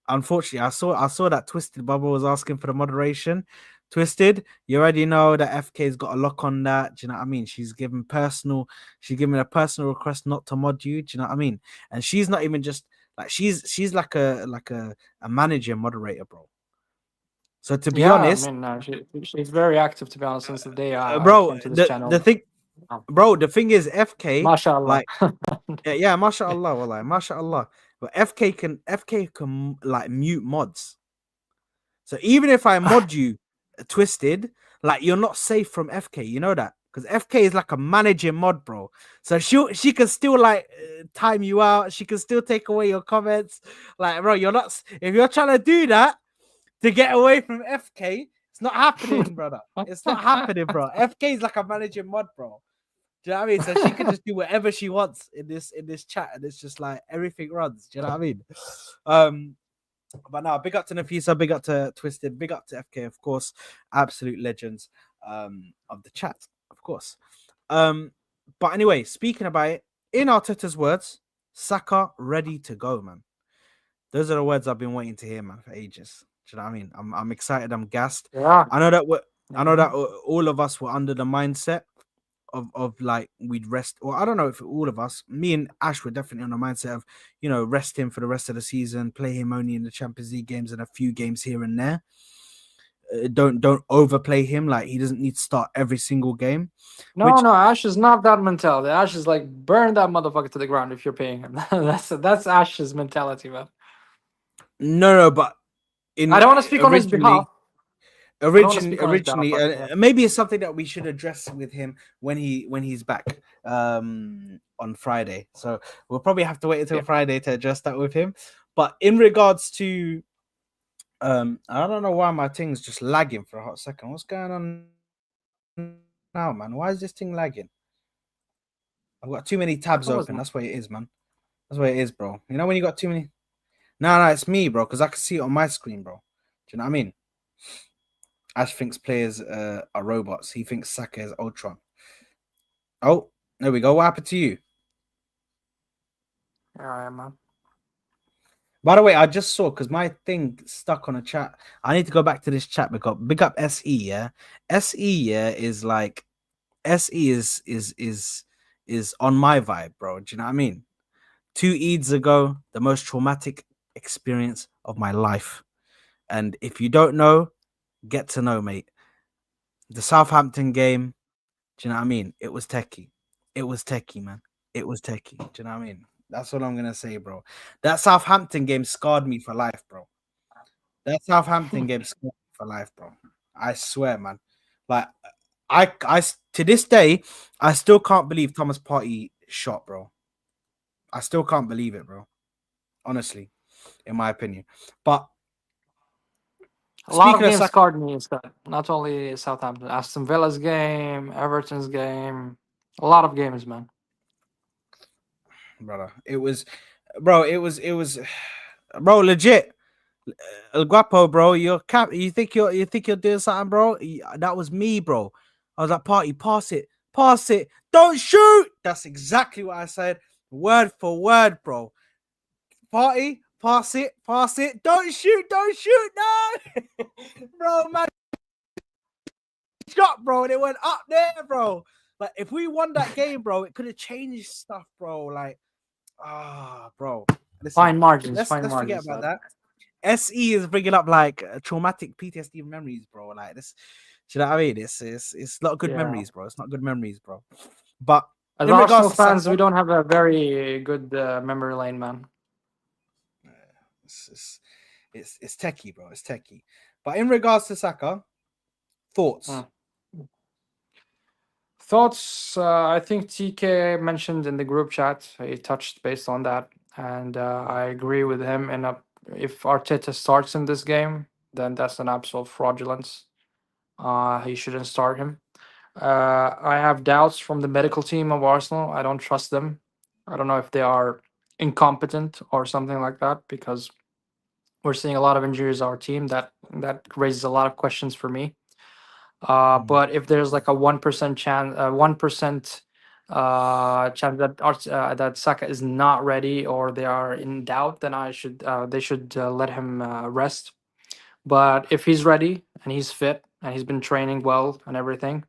Unfortunately, I saw that Twisted Bubble was asking for the moderation. Twisted, you already know that FK's got a lock on that. Do you know what I mean? She's given a personal request not to mod you. Do you know what I mean? And she's not even just like she's like a manager moderator, bro. So to be honest, I mean, she's very active, to be honest, since the day I bro, came to this channel. the thing is FK, mashallah. like yeah, mashallah, wallah, mashallah. But FK can like mute mods. So even if I mod you Twisted, like you're not safe from FK, you know that? Because FK is like a managing mod, bro. So she can still like time you out. She can still take away your comments. Like, bro, you're not, if you're trying to do that to get away from FK, it's not happening, brother. It's not happening, bro. FK is like a managing mod, bro. Do you know what I mean? So she can just do whatever she wants in this chat, and it's just like everything runs. Do you know what I mean? But now, big up to Nafisa, big up to Twisted, big up to FK, of course, absolute legends of the chat, of course. But anyway, speaking about it, in Arteta's words, Saka ready to go, man. Those are the words I've been waiting to hear, man, for ages. Do you know what I mean? I'm excited. I'm gassed. Yeah. I know that all of us were under the mindset of like we'd rest, or I don't know if all of us, me and Ash were definitely on the mindset of, you know, rest him for the rest of the season, play him only in the Champions League games and a few games here and there. Don't overplay him. Like, he doesn't need to start every single game. No, Ash is not that mentality. Ash is like, burn that motherfucker to the ground if you're paying him. that's Ash's mentality, man. No, but I don't want to speak on his behalf. Originally, maybe it's something that we should address with him when he's back on Friday. So we'll probably have to wait until Friday to address that with him. But in regards to I don't know why my thing's just lagging for a hot second. What's going on now, man? Why is this thing lagging? I've got too many tabs open. That's what it is, man. That's what it is, bro. You know when you got too many. No, it's me, bro, because I can see it on my screen, bro. Do you know what I mean? Ash thinks players are robots. He thinks Saka is Ultron. Oh, there we go. What happened to you? Yeah, man. By the way, I just saw because my thing stuck on a chat. I need to go back to this chat because big up SE, yeah. SE, yeah, is like SE is on my vibe, bro. Do you know what I mean? 2 Eids ago, the most traumatic experience of my life. And if you don't know, get to know, mate. The Southampton game, do you know what I mean? It was techie. It was techie, man. It was techie. Do you know what I mean? That's what I'm gonna say, bro. That Southampton game scarred me for life, bro. That Southampton game scarred me for life, bro. I swear, man. Like to this day, I still can't believe Thomas Partey shot, bro. I still can't believe it, bro. Honestly, in my opinion. But A lot speaking of of games Saka, scarred me instead. Not only Southampton, Aston Villa's game, Everton's game. A lot of games, man. brother, it was, bro. It was, bro. Legit, El Guapo, bro. You're cap. You think you're doing something, bro. That was me, bro. I was like, Party, pass it, don't shoot. That's exactly what I said, word for word, bro. Party, pass it, don't shoot, no, bro, man. Shot, bro, and it went up there, bro. Like if we won that game, bro, it could have changed stuff, bro. Like, bro. Listen, Fine margins, fine let's forget margins. about that. SE is bringing up like traumatic PTSD memories, bro. Like this, do you know what I mean? It's not good Yeah. memories, bro. It's not good memories, bro. But As in regards Arsenal to Saka, fans, we don't have a very good memory lane, man. it's, it's it's techie, bro. It's techie. But in regards to Saka, thoughts? Mm. Thoughts? I think TK mentioned in the group chat. He touched based on that, and I agree with him. And if Arteta starts in this game, then that's an absolute fraudulence. He shouldn't start him. I have doubts from the medical team of Arsenal. I don't trust them. I don't know if they are incompetent or something like that because we're seeing a lot of injuries our team that raises a lot of questions for me. Mm. But if there's like a 1% chance, 1% chance that that Saka is not ready or they are in doubt, then they should let him rest. But if he's ready and he's fit and he's been training well and everything,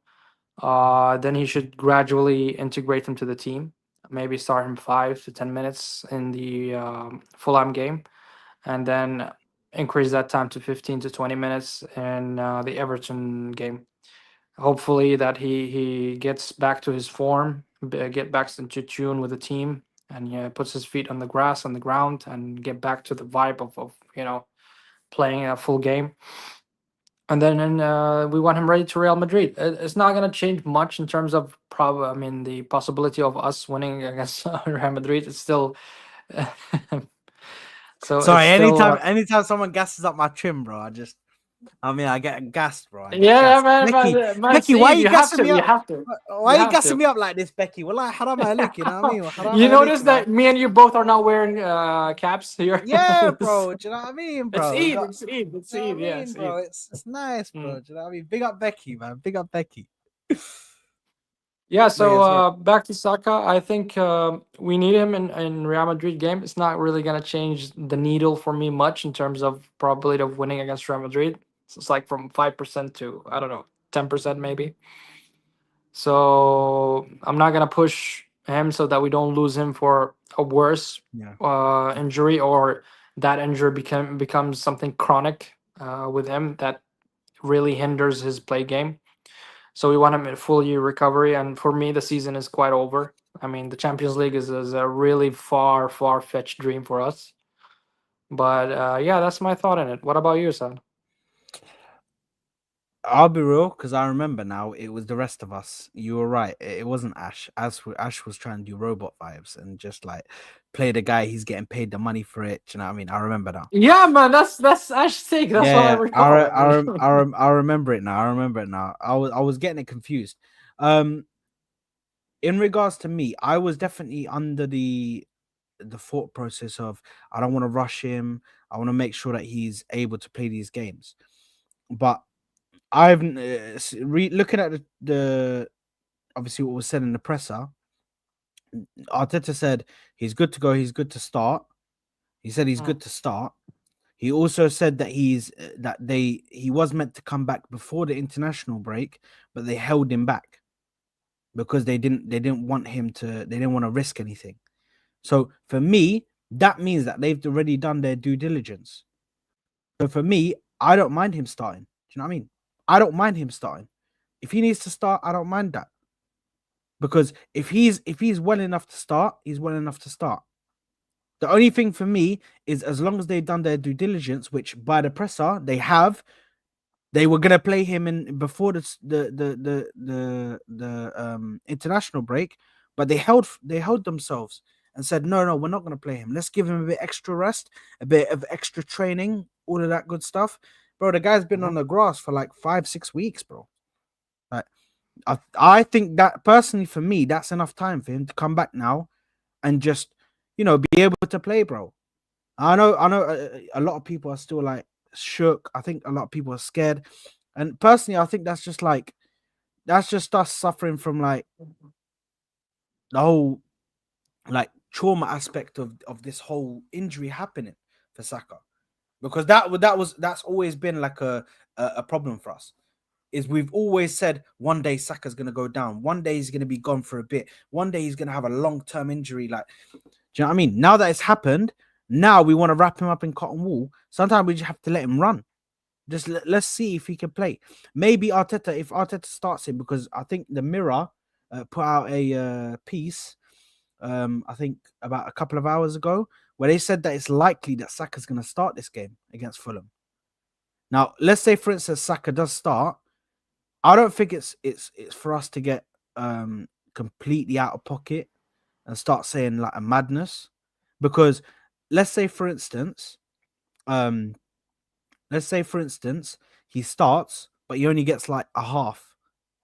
then he should gradually integrate him to the team. Maybe start him 5 to 10 minutes in the Fulham game, and then increase that time to 15 to 20 minutes in the Everton game. Hopefully that he gets back to his form, get back into tune with the team, and puts his feet on the grass on the ground and get back to the vibe of playing a full game. And then we want him ready to Real Madrid. It's not going to change much in terms of I mean, the possibility of us winning against Real Madrid is still. So it's Sorry, still. anytime someone gasses up my trim, bro, I get gassed, bro. I get Yeah, gassed. man, man, Becky, why are Saeed, you you have gassing to, me you up? have to, Why you are you have gassing to. me up like this, Becky? Well, like, haram alik, you know what I mean? Haram You alik, notice man. that me and you both are not wearing caps here. Yeah, bro. Do you know what I mean, It's bro? We Eid, got, it's Eid, it's you know what Eid. I Yeah, mean, it's bro? Eid. It's nice, bro. Mm. Do you know what I mean? Big up Becky, man. Big up Becky. Yeah, But so yeah, sorry. back to Saka. I think we need him in Real Madrid game. It's not really gonna change the needle for me much in terms of probability of winning against Real Madrid. So it's like from 5% to I don't know 10% maybe. So I'm not gonna push him so that we don't lose him for a worse Yeah. injury or that injury becomes something chronic with him that really hinders his play game. So we want him in full year recovery, and for me, the season is quite over. I mean, the Champions League is a really far fetched dream for us. But yeah, that's my thought on it. What about you, son? I'll be real because I remember now it was the rest of us. You were right. It wasn't Ash. Ash was trying to do robot vibes and just like play the guy. He's getting paid the money for it. Do you know what I mean? I remember now. Yeah, man, that's Ash's take. That's what I Yeah, recall. I mean, I remember it now. I remember it now. I was getting it confused. Um, in regards to me, I was definitely under the thought process of I don't want to rush him. I want to make sure that he's able to play these games. But I've looking at the obviously what was said in the presser. Arteta said he's good to go. He's good to start. He said he's good to start. He also said that he was meant to come back before the international break, but they held him back because they didn't want him to. They didn't want to risk anything. So for me, that means that they've already done their due diligence. So for me, I don't mind him starting. Do you know what I mean? I don't mind him starting. If he needs to start, I don't mind that. Because if he's well enough to start, he's well enough to start. The only thing for me is as long as they've done their due diligence, which by the presser they have, they were gonna play him in before the international break, but they held themselves and said, no, we're not gonna play him. Let's give him a bit extra rest, a bit of extra training, all of that good stuff. Bro, the guy's been on the grass for like 5-6 weeks, bro. Like I think that personally for me, that's enough time for him to come back now and just, be able to play, bro. I know a lot of people are still like shook. I think a lot of people are scared. And personally, I think that's just us suffering from like the whole like trauma aspect of this whole injury happening for Saka. Because that's always been like a problem for us. Is we've always said one day Saka's gonna go down, one day he's gonna be gone for a bit, one day he's gonna have a long-term injury. Like, do you know what I mean? Now that it's happened, now we want to wrap him up in cotton wool. Sometimes we just have to let him run. Just let's see if he can play. Maybe if Arteta starts him, because I think the Mirror put out a piece, I think about a couple of hours ago, where they said that it's likely that Saka's going to start this game against Fulham. Now, let's say, for instance, Saka does start. I don't think it's for us to get completely out of pocket and start saying like a madness, because let's say for instance he starts, but he only gets like a half,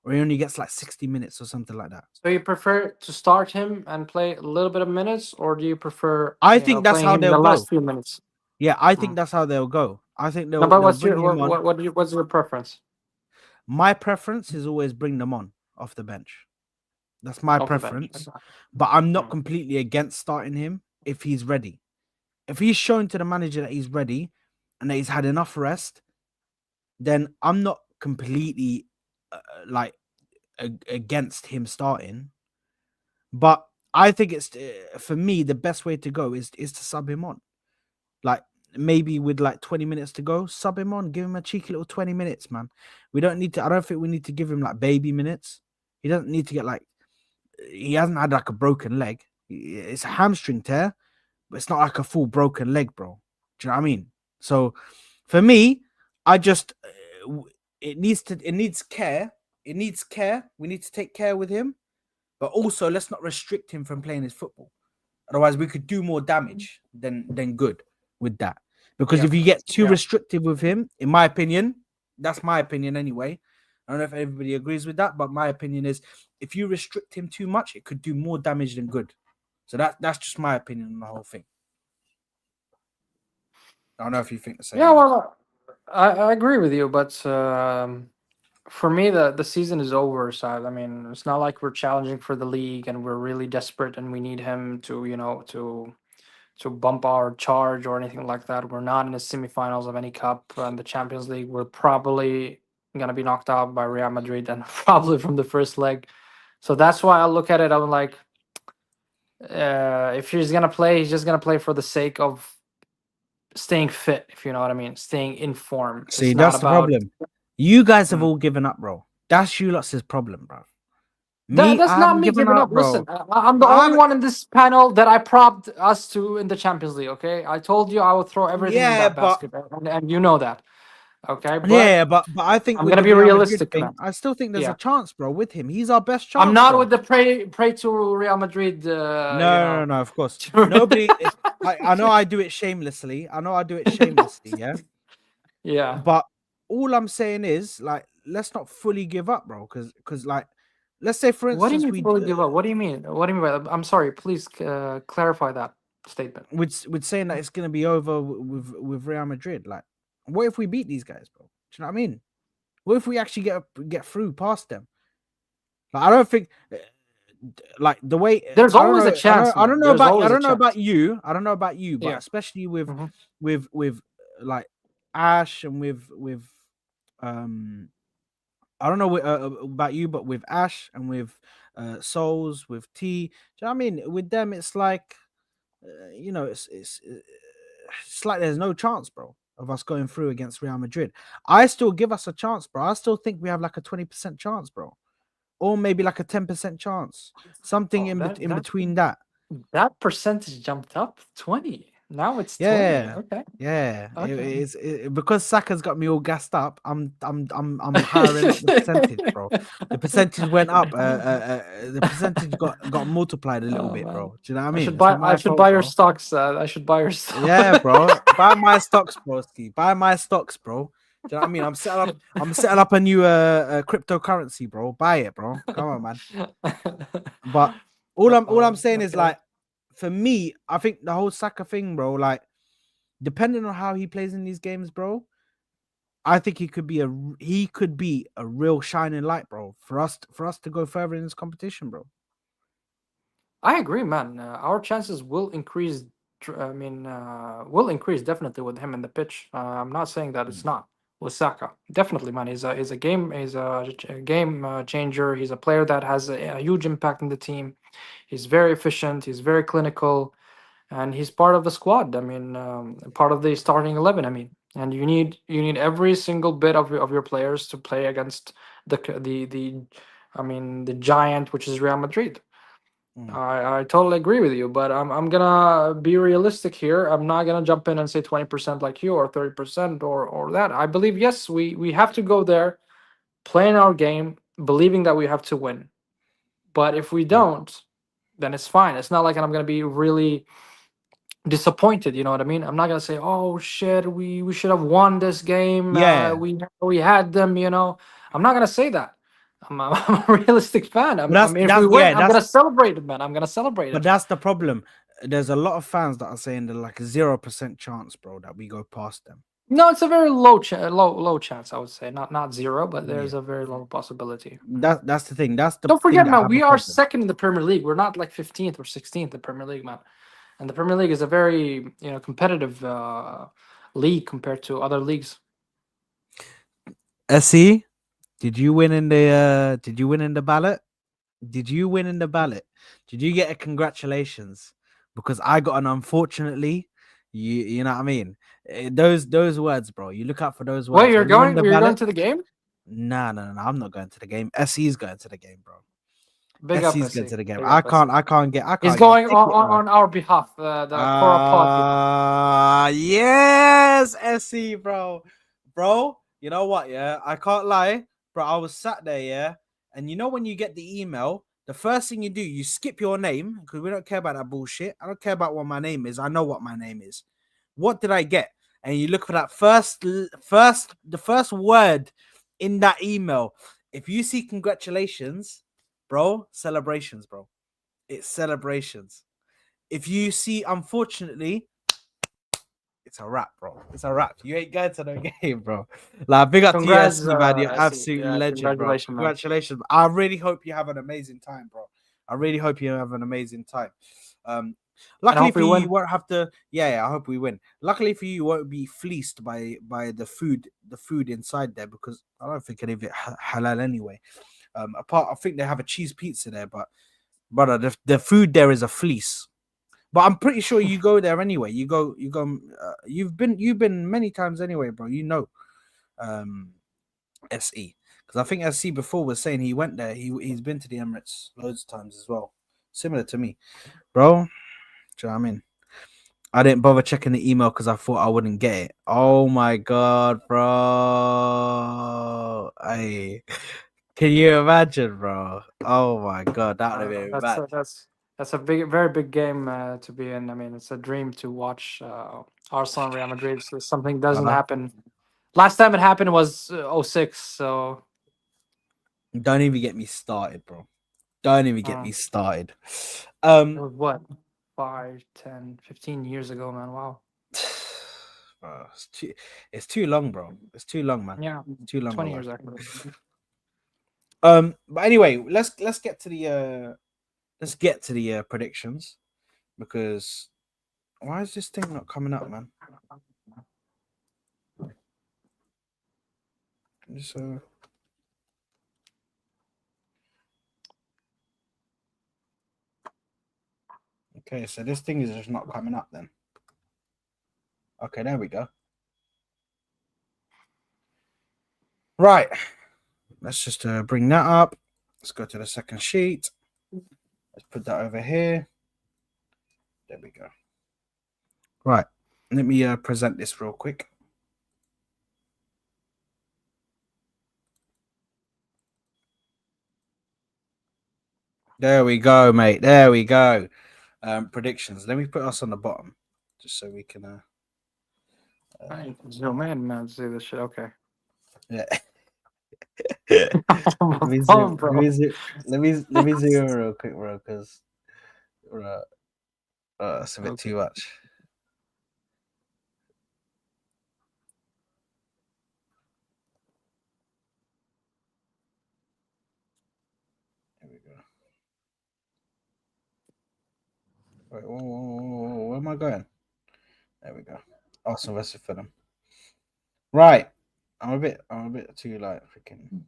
or he only gets like 60 minutes or something like that. So you prefer to start him and play a little bit of minutes, or do you prefer? I think that's how they'll the go. last few minutes. Yeah, I think that's how they'll go. I think they'll. No, but what's your preference? My preference is always bring them on off the bench. That's my preference. Okay. But I'm not completely against starting him if he's ready. If he's shown to the manager that he's ready and that he's had enough rest, then I'm not completely against him starting. But I think it's for me the best way to go is to sub him on. Like maybe with like 20 minutes to go, sub him on, give him a cheeky little 20 minutes, man. I don't think we need to give him like baby minutes. He doesn't need to get like, he hasn't had like a broken leg. It's a hamstring tear, but it's not like a full broken leg, bro. Do you know what I mean? So for me, I just, it needs care. It needs care. We need to take care with him, but also let's not restrict him from playing his football. Otherwise, we could do more damage than good with that. Because if you get too restrictive with him, in my opinion, that's my opinion anyway. I don't know if everybody agrees with that, but my opinion is if you restrict him too much, it could do more damage than good. So that's just my opinion on the whole thing. I don't know if you think the same. Yeah, well, I agree with you, but for me, the season is over. So I mean, it's not like we're challenging for the league and we're really desperate and we need him to to bump our charge or anything like that. We're not in the semifinals of any cup, and the Champions League we're probably gonna be knocked out by Real Madrid and probably from the first leg. So that's why I look at it. I'm like, if he's gonna play, he's just gonna play for the sake of staying fit, if you know what I mean, staying in form. See, that's the problem. You guys have all given up, bro. That's you lot's problem, bro. That's not me giving up, bro. Listen, I'm the only one in this panel that I propped us to in the Champions League. Okay, I told you I would throw everything in that basket, and you know that. Okay, but I think I'm gonna be realistic. I still think there's a chance, bro, with him. He's our best chance. I'm not with the pray to Real Madrid. No, of course. Nobody. I know I do it shamelessly. Yeah. Yeah. But all I'm saying is, like, let's not fully give up, bro. Because like, let's say for instance, what do you mean fully give up? What do you mean? What do you mean by that? I'm sorry. Please clarify that statement. With saying that it's gonna be over with Real Madrid, like. What if we beat these guys, bro? Do you know what I mean? What if we actually get through past them? Like, I don't think like the way There's I don't always a know, I don't chance, I don't man. know There's about I always a don't know about chance. you. I don't know about you, but Yeah. especially with Hmm. with like Ash and with um I don't know about you, but with Ash and with Souls, with T, do you know what I mean? With them, it's like it's like there's no chance, bro, of us going through against Real Madrid. I still give us a chance, bro. I still think we have like a 20% chance, bro, or maybe like a 10% chance, something Oh, in between that. that percentage jumped up 20. Now it's 20. Yeah, Okay. yeah. Okay. Because Saka's got me all gassed up. I'm hiring up the percentage, bro. The percentage went up. The percentage got multiplied a little Oh bit, man. bro. Do you know what I mean? It's not I my should fault, buy your bro. stocks. I should buy your Yeah, stock. bro. Buy my stocks, broski. Buy my stocks, bro. Do you know what I mean? I'm setting up a new cryptocurrency, bro. Buy it, bro. Come on, man. But all I'm saying is Okay. like, for me, I think the whole Saka thing, bro, like, depending on how he plays in these games, bro, I think he could be a real shining light, bro, for us to go further in this competition, bro. I agree, man. Our chances will increase. Will increase definitely with him in the pitch. I'm not saying that it's Mm, not with Saka. Definitely, man. He's a game changer. He's a player that has a huge impact in the team. He's very efficient. He's very clinical, and he's part of the squad. Part of the starting 11. And you need every single bit of your players to play against the giant, which is Real Madrid. mm, I totally agree with you, but I'm gonna be realistic here. I'm not gonna jump in and say 20% like you or 30% or that. I believe yes, we have to go there, playing our game, believing that we have to win. But if we mm. don't, then it's fine. It's not like I'm gonna be really disappointed. You know what I mean? I'm not gonna say, "Oh shit, we should have won this game. Yeah, We had them." I'm not gonna say that. I'm a realistic fan. but If we that's win, yeah, I'm gonna celebrate it, man. I'm gonna celebrate but it. that's the problem. There's a lot of fans that are saying there's like a 0% chance, bro, that we go past them. No, it's a very low chance. I would say not zero, but there's Yeah, a very low possibility. that's the thing. That's the Don't thing forget, that I man, have a we are problem. second in the Premier League. We're not like 15th or 16th in the Premier League, man. And the Premier League is a very competitive league compared to other leagues. SE, did you win in the ballot? Did you win in the ballot? Did you get a congratulations? Because I got an unfortunately. You know what I mean? Those words, bro. You look out for those Wait, words when you win the You're going ballot. to the game? Nah, no, no, no. I'm not going to the game. SE's going to the game, bro. Big up, SE's going SC. to the game. Big up, SC. I He's can't get a going ticket, bro. on our behalf. The Koora party. Yes, SE, bro. Bro, you know what? Yeah, I can't lie, bro. I was sat there, yeah, and you know when you get the email, the first thing you do, you skip your name because we don't care about that bullshit. I don't care about what my name is. I know what my name is. What did I get? And you look for that the first word in that email. If you see congratulations, bro, celebrations, bro. It's celebrations. If you see, unfortunately, it's a wrap, bro. It's a wrap. You ain't going to the game, bro. Like, big up to you, Congrats, SC, man. You're SC. absolute Yeah, legend, bro. congratulations, man. Congratulations. I really hope you have an amazing time, bro. I really hope you have an amazing time. Um, And I luckily hope for we you, you win. won't have to. Yeah, I hope we win. Luckily for you, you won't be fleeced by the food inside there because I don't think any of it halal anyway. I think they have a cheese pizza there, but brother, the food there is a fleece. But I'm pretty sure you go there anyway. You go. You've been many times anyway, bro. You know, SE, because I think SC before was saying he went there. He's been to the Emirates loads of times as well, similar to me, bro. Do you know what I mean? I didn't bother checking the email because I thought I wouldn't get it. Oh my god, bro! Hey, can you imagine, bro? Oh my god, that would have been That's bad. that's a very big game to be in. It's a dream to watch Arsenal and Real Madrid. So something doesn't Uh-huh. happen. Last time it happened was '06. So Don't even get me started, bro. Don't even get uh, me started. it was what 5, 10, 15 years ago, man. Wow. Bro, it's too long, bro. It's too long, man. Yeah, It's too long 20 away. years actually. But anyway, let's get to the let's get to the predictions, because why is this thing not coming up, man? So okay, so this thing is just not coming up then. Okay, there we go. Right, let's just bring that up. Let's go to the second sheet. Let's put that over here. There we go. Right, let me present this real quick. There we go, mate. There we go. Predictions. Let me put us on the bottom, just so we can. Zoom in, man. See this shit. Okay. Yeah. Let me zoom real quick, bro, because it's a bit too much. There we go. Wait, whoa, where am I going? There we go. Arsenal versus Fulham. Right. I'm a bit too like freaking.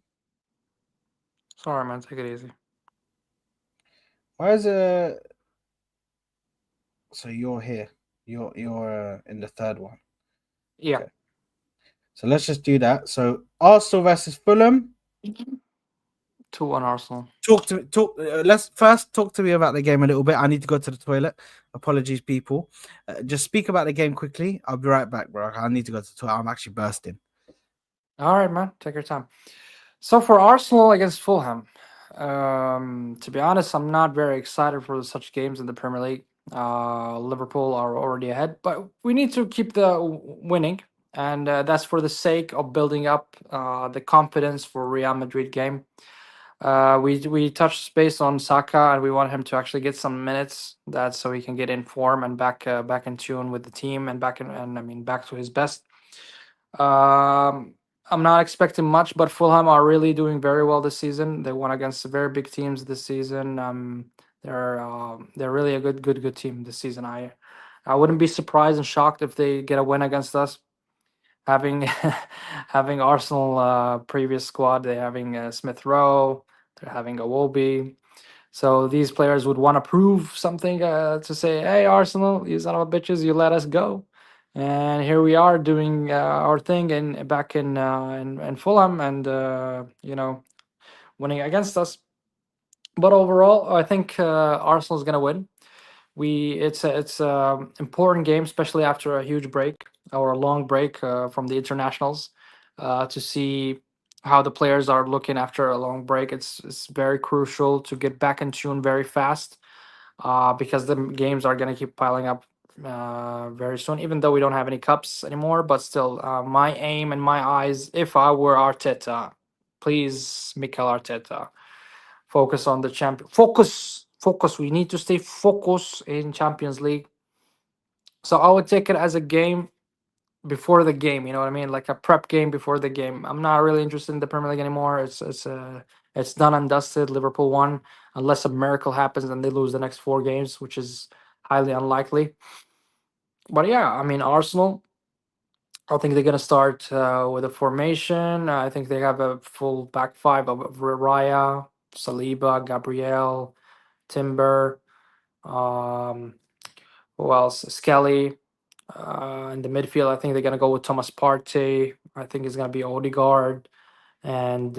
Sorry, man. Take it easy. Why is it? So you're here. You're in the third one. Yeah. Okay. So let's just do that. So Arsenal versus Fulham. 2-1 Arsenal. Let's first talk to me about the game a little bit. I need to go to the toilet. Apologies, people. Just speak about the game quickly. I'll be right back, bro. I need to go to the toilet. I'm actually bursting. All right, man. Take your time. So for Arsenal against Fulham, to be honest, I'm not very excited for such games in the Premier League. Liverpool are already ahead, but we need to keep the winning, and that's for the sake of building up the confidence for Real Madrid game. We touched base on Saka, and we want him to actually get some minutes. That so he can get in form and back in tune with the team and back to his best. Um, I'm not expecting much, but Fulham are really doing very well this season. They won against very big teams this season. They're really a good team this season. I wouldn't be surprised and shocked if they get a win against us. Having having Arsenal previous squad, they're having Smith Rowe, they're having a Wolby. So these players would want to prove something to say, "Hey, Arsenal, you son of a bitches, you let us go." And here we are doing our thing and back in Fulham, and winning against us. But overall, I think Arsenal is gonna win. It's a important game, especially after a huge break or a long break from the internationals, to see how the players are looking after a long break. It's very crucial to get back in tune very fast, because the games are going to keep piling up very soon, even though we don't have any cups anymore. But still, my aim and my eyes, if I were Arteta, please, Mikel Arteta, focus on the champion. Focus. We need to stay focused in Champions League. So I would take it as a game before the game. You know what I mean? Like a prep game before the game. I'm not really interested in the Premier League anymore. It's done and dusted. Liverpool won, unless a miracle happens and they lose the next 4 games, which is highly unlikely. But yeah, I mean Arsenal. I think they're gonna start with a formation. I think they have a full back five of Raya, Saliba, Gabriel, Timber. Um, who else? Skelly. In the midfield, I think they're gonna go with Thomas Partey. I think it's gonna be Odegaard, and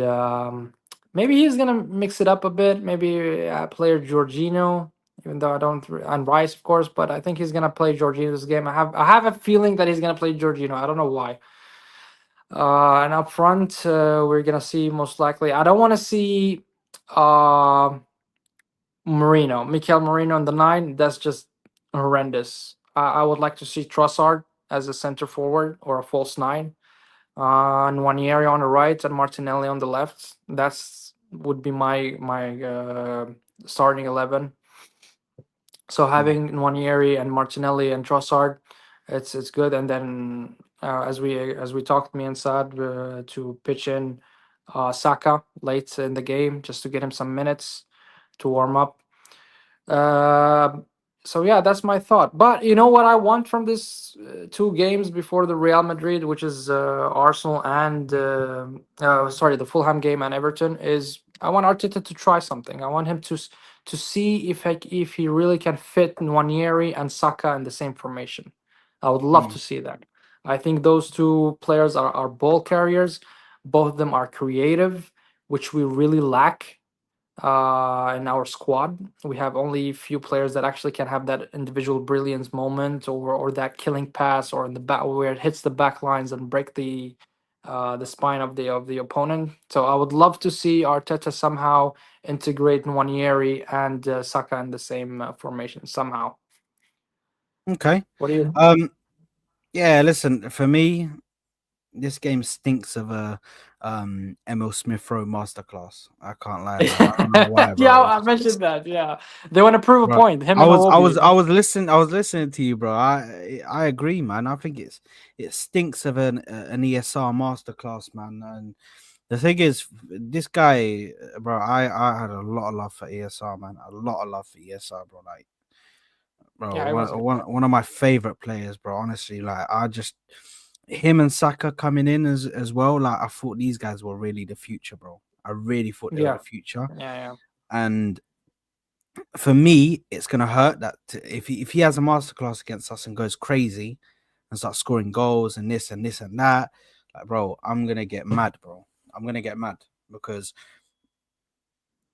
maybe he's gonna mix it up a bit. Maybe player Jorginho, even though I don't, and Rice, of course. But I think he's gonna play Jorginho this game. I have a feeling that he's gonna play Jorginho. I don't know why. And up front, we're gonna see most likely. I don't want to see uh, Mikel Marino on the 9. That's just horrendous. I would like to see Trossard as a center forward or a false 9. Nwaneri on the right and Martinelli on the left. That's would be my starting 11. So having Nwaneri and Martinelli and Trossard, it's good. And then as we talked, me and Saad, to pitch in Saka late in the game just to get him some minutes to warm up. Uh, so yeah, that's my thought. But you know what I want from this two games before the Real Madrid, which is Arsenal and sorry, the Fulham game and Everton, is I want Arteta to try something. I want him to see if he really can fit Nwaneri and Saka in the same formation. I would love to see that. I think those two players are ball carriers. Both of them are creative, which we really lack in our squad. We have only a few players that actually can have that individual brilliance moment or that killing pass or in the back where it hits the back lines and break the spine of the opponent. So I would love to see Arteta somehow integrate Nwaneri and Saka in the same formation somehow. Okay. What do you? Yeah, listen, for me, this game stinks of a Emil Smith Rowe masterclass. I can't lie, man. I don't know why, Yeah, bro. I mentioned that. Yeah, they want to prove a Bro, point. Him and Iwobi. I was listening to you, bro. I agree, man. I think it stinks of an ESR masterclass, man. And the thing is, this guy, bro, I had a lot of love for ESR, man. A lot of love for ESR, bro. Like, bro, Yeah, I was good. one of my favorite players, bro. Honestly, like, I just him and Saka coming in as well. Like, I thought these guys were really the future, bro. I really thought they were Yeah, the future, yeah, and for me, it's gonna hurt that if he has a masterclass against us and goes crazy and starts scoring goals and this and this and that, like, bro, I'm gonna get mad, bro. I'm gonna get mad because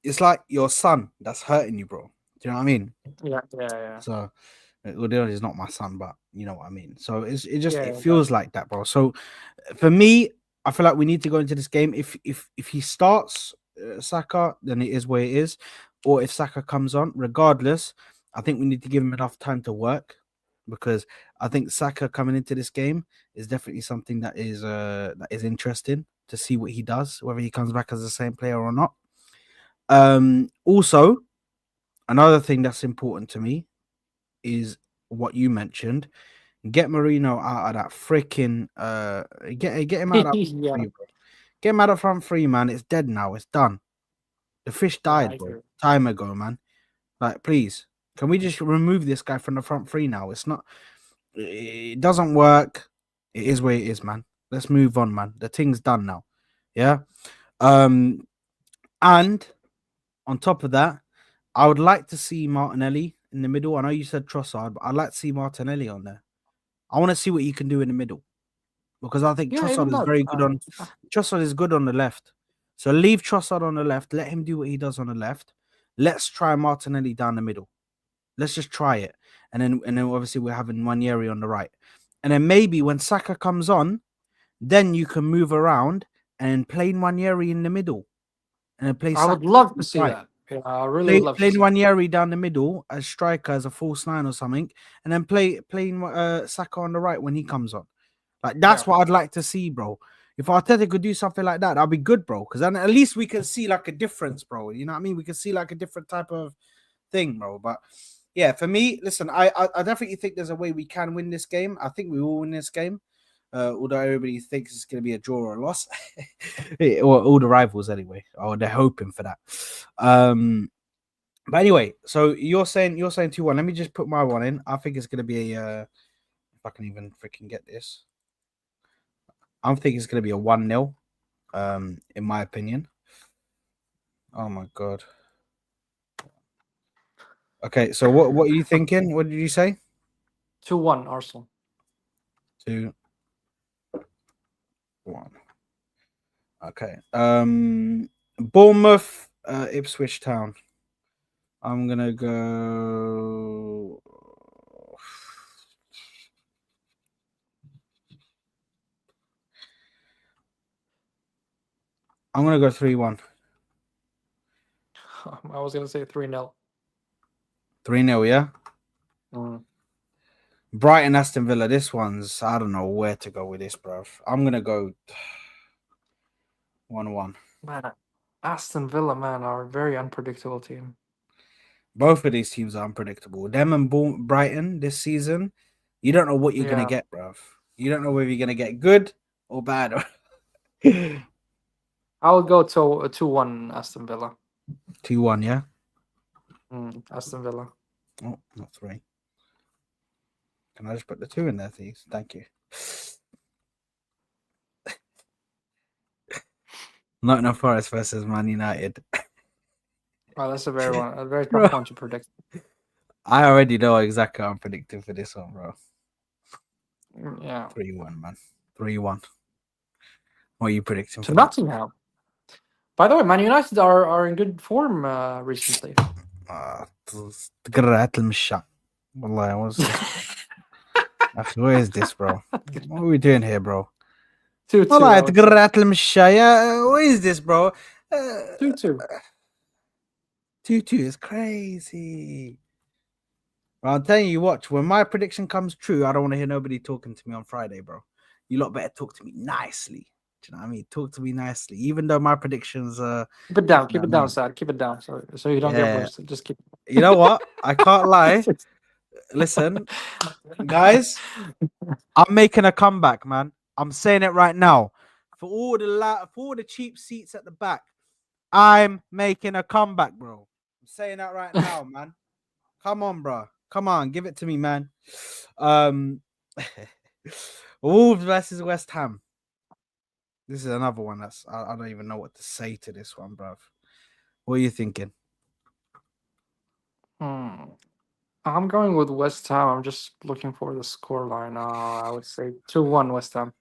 it's like your son that's hurting you, bro. Do you know what I mean? yeah. So, Udil is not my son, but you know what I mean. So it Yeah, got feels like that, bro. So for me, I feel like we need to go into this game. If he starts Saka, then it is what it is. Or if Saka comes on, regardless, I think we need to give him enough time to work because I think Saka coming into this game is definitely something that is interesting to see what he does, whether he comes back as the same player or not. Also, another thing that's important to me is what you mentioned. Get Marino out of that freaking get him out of that front yeah, three, bro. Get him out of front three, man. It's dead now. It's done. The fish yeah. I died, bro. agree. Time ago, man. Like, please, can we just remove this guy from the front three now? It's not. It doesn't work. It is where it is, man. Let's move on, man. The thing's done now. Yeah. Um. And on top of that, I would like to see Martinelli in the middle. I know you said Trossard, but I'd like to see Martinelli on there. I want to see what he can do in the middle because I think Yeah, even Trossard is that. very good on. Trossard is good on the left, so leave Trossard on the left. Let him do what he does on the left. Let's try Martinelli down the middle. Let's just try it, and then obviously we're having Nwaneri on the right, and then maybe when Saka comes on, then you can move around and play Nwaneri in the middle, and then play I Saka would love on to the see right. that. Yeah, I really would love to Play see that. Nwaneri down the middle as striker as a false nine or something, and then play Saka on the right when he comes on. Like Yeah, that's what I'd like to see, bro. If Arteta could do something like that, that'd be good, bro. Because then at least we can see like a difference, bro. You know what I mean? We can see like a different type of thing, bro. But yeah, for me, listen, I definitely think there's a way we can win this game. I think we will win this game. Although everybody thinks it's going to be a draw or a loss, or all the rivals anyway, or they're hoping for that. But anyway, so you're saying 2-1. Let me just put my one in. I think it's going to be a. If I can even freaking get this. I'm thinking it's going to be a 1-0, in my opinion. Oh my god. Okay, so what are you thinking? What did you say? 2-1 Arsenal. 2-1. Okay. Bournemouth, Ipswich Town. I'm gonna go. I'm gonna go 3-1. I was gonna say 3-0. 3-0, yeah. Mm. Brighton, Aston Villa. This one's I don't know where to go with this, bro. I'm gonna go 1-1. Man, Aston Villa, man, are a very unpredictable team. Both of these teams are unpredictable. Them and Brighton this season, you don't know what you're gonna Yeah, get, bro. You don't know whether you're gonna get good or bad. I would go to 2-1 Aston Villa. 2-1, yeah. Aston Villa. Oh, not 3. Can I just put the 2 in there, please? Thank you. Nottingham Forest versus Man United. Oh, that's a very tough one to predict. I already know exactly what I'm predicting for this one, bro. Yeah. 3-1, man. 3-1. What are you predicting To for Nottingham. By the way, Man United are in good form recently. تقرأت المشاء. والله, what's this? Where is this, bro? What are we doing here, bro? 2-2. والله تقرأت المشاء. What is this, bro? 2-2. 2-2 is crazy. Well, I'm telling you, watch. When my prediction comes true, I don't want to hear nobody talking to me on Friday, bro. You lot better talk to me nicely. Do you know what I mean? Talk to me nicely. Even though my predictions keep it down, keep it down, Sad. Keep it down, so you don't get roasted. Just keep it. You know what? I can't lie. Listen, guys, I'm making a comeback, man. I'm saying it right now. For all the cheap seats at the back, I'm making a comeback, bro. I'm saying that right now, man. Come on, bro. Come on, give it to me, man. Wolves versus West Ham. This is another one that's I don't even know what to say to this one, bro. What are you thinking? I'm going with West Ham. I'm just looking for the scoreline. I would say 2-1 West Ham.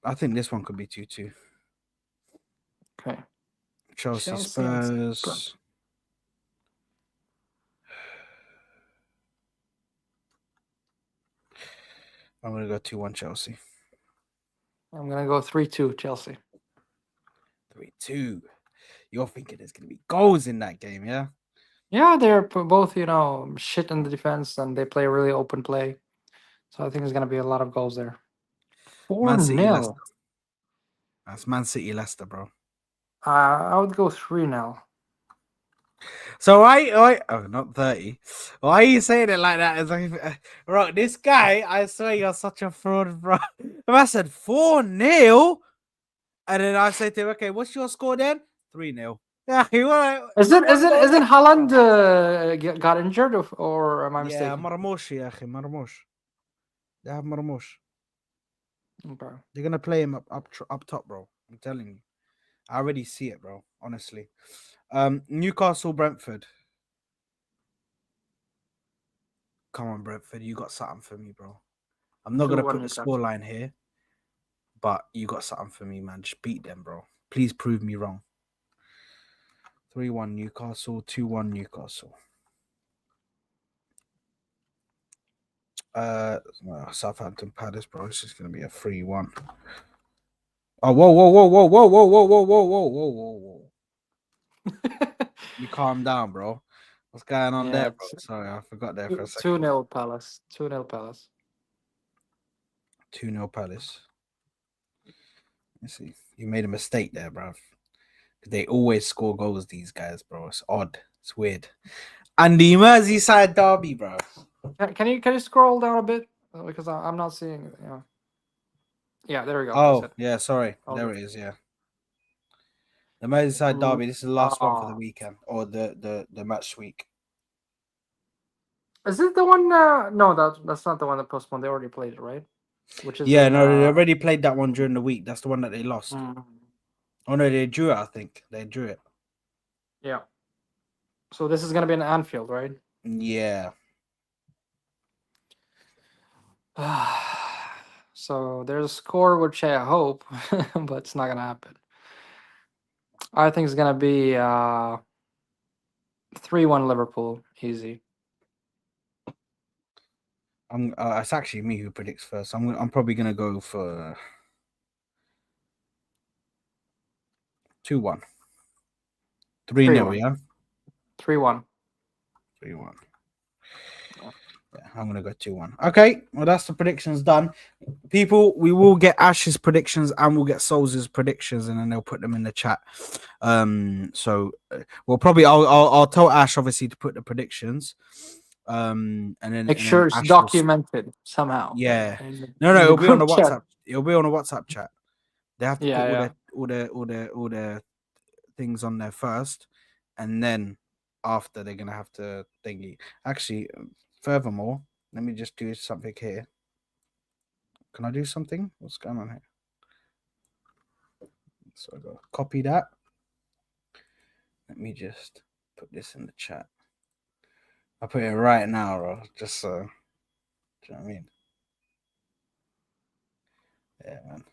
I think this one could be 2-2. Okay. Chelsea Spurs. I'm going to go 2-1 Chelsea. I'm going to go 3-2 Chelsea. 3-2. You're thinking there's going to be goals in that game, yeah? Yeah, they're both, shit in the defense, and they play really open play. So I think there's going to be a lot of goals there. 4-0. That's Man City Leicester, bro. I would go 3-0. So not 30. Why are you saying it like that? It's like, bro, this guy, I swear you're such a fraud, bro. If I said 4-0, and then I say to him, okay, what's your score then? 3-0. Yeah, Isn't Haaland got injured or am I mistaken? Yeah, Marmoush, yeah, Marmoush. They have Marmoush. Okay. They're gonna play him up top, bro. I'm telling you. I already see it, bro. Honestly. Newcastle, Brentford. Come on, Brentford. You got something for me, bro. I'm not gonna put the scoreline here, but you got something for me, man. Just beat them, bro. Please prove me wrong. 3-1 Newcastle, 2-1 Newcastle. Southampton Palace, bro. It's just gonna be a 3-1. Oh, whoa. You calm down, bro. What's going on there, bro? Sorry, I forgot there for a second. 2-0 Palace. 2-0 Palace. 2-0 Palace. Let's see. You made a mistake there, bro. They always score goals, these guys, bro. It's odd. It's weird. And the Merseyside derby, bro. Can you scroll down a bit? Because I'm not seeing it. Yeah, there we go. Oh, yeah, sorry. There it is, yeah. The Merseyside derby. This is the last one for the weekend. Or the match week. Is it the one? No, that's not the one that postponed. They already played it, right? Which is they already played that one during the week. That's the one that they lost. Oh no, they drew it. I think they drew it. Yeah. So this is gonna be in Anfield, right? Yeah. So there's a score which I hope, but it's not gonna happen. I think it's gonna be 3-1 Liverpool, easy. It's actually me who predicts first. I'm probably gonna go for 2-1. 3-0, yeah? 3-1. 3-1. Yeah, I'm gonna go 2-1. Okay, well that's the predictions done. People, we will get Ash's predictions and we'll get Souls' predictions, and then they'll put them in the chat. So we'll probably I'll tell Ash obviously to put the predictions. And then make sure it's documented somehow. Yeah. No, it'll be on the WhatsApp. It'll be on a WhatsApp chat. They have to put all their all the things on there first, and then after they're gonna have to thingy. Actually, furthermore, let me just do something here. Can I do something? What's going on here? So I go copy that. Let me just put this in the chat. I put it right now, bro. Just so. Do you know what I mean? Yeah, man.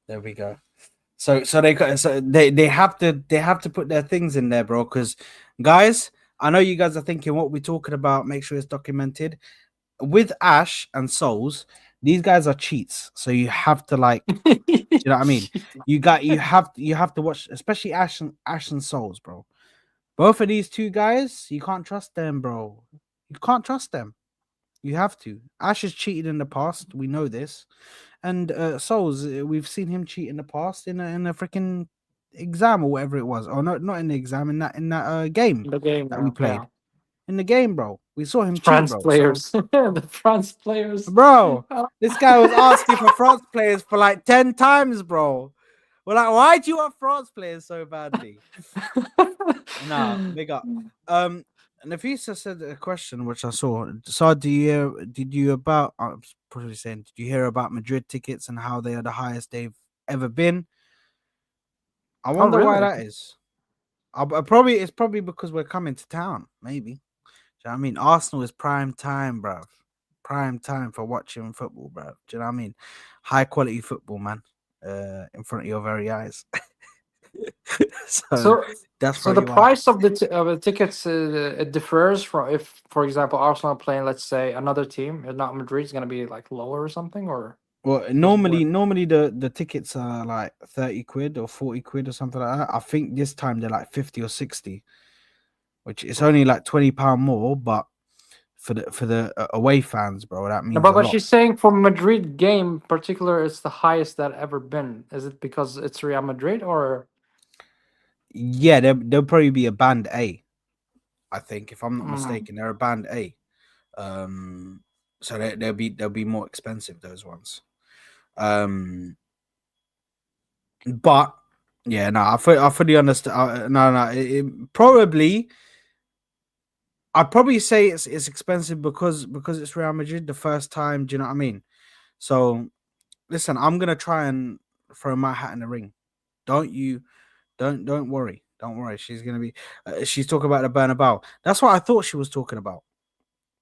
There we go. So they have to put their things in there, bro. Because guys, I know you guys are thinking what we're talking about. Make sure it's documented. With Ash and Souls, these guys are cheats. So you have to like, do you know what I mean? You have to watch, especially Ash and Souls, bro. Both of these two guys, you can't trust them, bro. You can't trust them. You have to. Ash has cheated in the past. We know this. And Souls, we've seen him cheat in the past in a freaking exam or whatever it was. Or not in the exam, in that game The game, that we yeah. played. In the game, bro. We saw him cheat, France bro. So, players. The France players. bro, this guy was asking for France players for like 10 times, bro. We're like, why do you want France players so badly? Nah, big up. Nafisa said a question which I saw. So, did you about? I was probably saying, did you hear about Madrid tickets and how they are the highest they've ever been? I Oh, wonder why really? that is. It's probably because we're coming to town. Maybe. Do you know what I mean? Arsenal is prime time, bro. Prime time for watching football, bro. Do you know what I mean? High quality football, man. In front of your very eyes. So So, that's so the probably why. price of the tickets it differs from if, for example, Arsenal are playing, let's say, another team, and not Madrid, is going to be like lower or something, or Well, does it work? normally the tickets are like 30 quid or 40 quid or something like that. I think this time they're like 50 or 60, which is only like £20 more, but for the away fans, bro, that No, means a but lot. she's saying for Madrid game in particular, it's the highest that ever been. Is it because it's Real Madrid or? Yeah, they'll probably be a band A, I think, if I'm not Mm. mistaken. They're a band A. Um so they'll be more expensive, those ones. Um but yeah, no, I fully understand. No, probably I'd probably say it's expensive because it's Real Madrid the first time. Do you know what I mean? So listen, I'm gonna try and throw my hat in the ring. Don't you? Don't worry. Don't worry. She's gonna be. She's talking about the Bernabeu. That's what I thought she was talking about.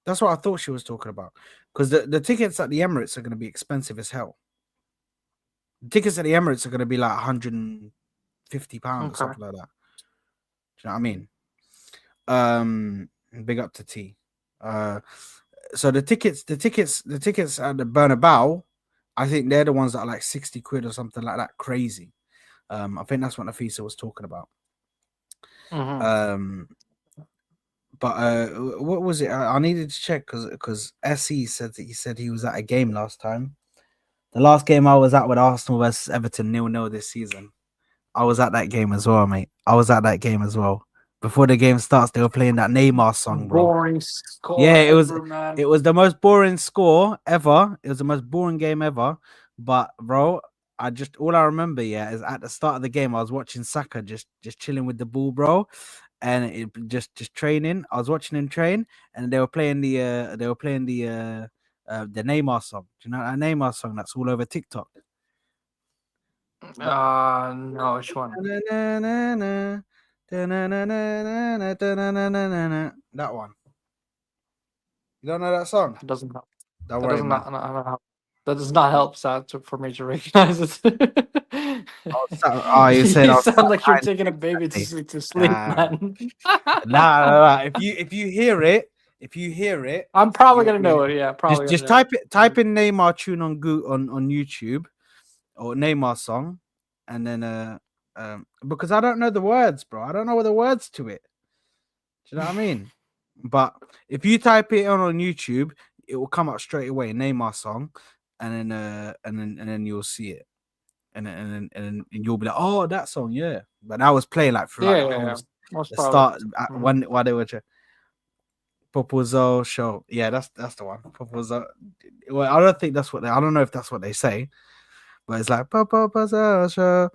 That's what I thought she was talking about. Because the tickets at the Emirates are gonna be expensive as hell. The tickets at the Emirates are gonna be like £150 or Okay. something like that. Do you know what I mean? Big up to T. Uh, so the tickets at the Bernabeu, I think they're the ones that are like 60 quid or something like that. Crazy. I think that's what Nafisa was talking about. Mm-hmm. Um, but what was it? I needed to check because SE said that he was at a game last time. The last game I was at with Arsenal versus Everton 0-0 this season. I was at that game as well, mate. I was at that game as well. Before the game starts, they were playing that Neymar song, bro. Boring Yeah, score ever, man. it was the most boring score ever. It was the most boring game ever. But bro, all I remember, yeah, is at the start of the game, I was watching Saka just chilling with the ball, bro, and it just training. I was watching him train, and they were playing the Neymar song. Do you know that Neymar song that's all over TikTok? No, which one? That one. You don't know that song? That doesn't help. Don't That worry, doesn't man. not help. That does not help, Sad, for me to recognize it. You said You I was sound like you're behind taking a baby the to sleep, Nah, man. nah. If you hear it, I'm probably you gonna you know it. Yeah, just probably gonna just know type it. it. Type in Neymar tune on YouTube or Neymar song, and then because I don't know the words, bro. I don't know what the words to it. Do you know what I mean? But if you type it on YouTube, it will come up straight away. Neymar song, and then you'll see it, and you'll be like, oh, that song, yeah. But that was playing like throughout Yeah, the yeah, whole yeah. Most the probably. start Mhm. when while they were. Proposal show. Yeah, that's the one. Proposal. Well, I don't think that's what I don't know if that's what they say, but it's like proposal show.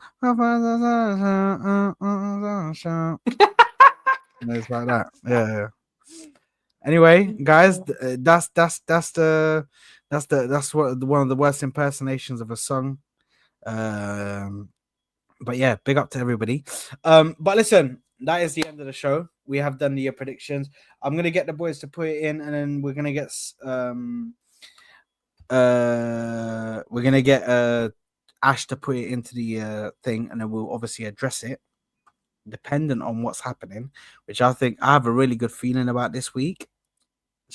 It's like that. Yeah. Anyway, guys, that's what one of the worst impersonations of a song. But yeah, big up to everybody. But listen, that is the end of the show. We have done the predictions. I'm gonna get the boys to put it in, and then we're gonna get Ash to put it into the thing, and then we'll obviously address it dependent on what's happening. Which I think I have a really good feeling about this week.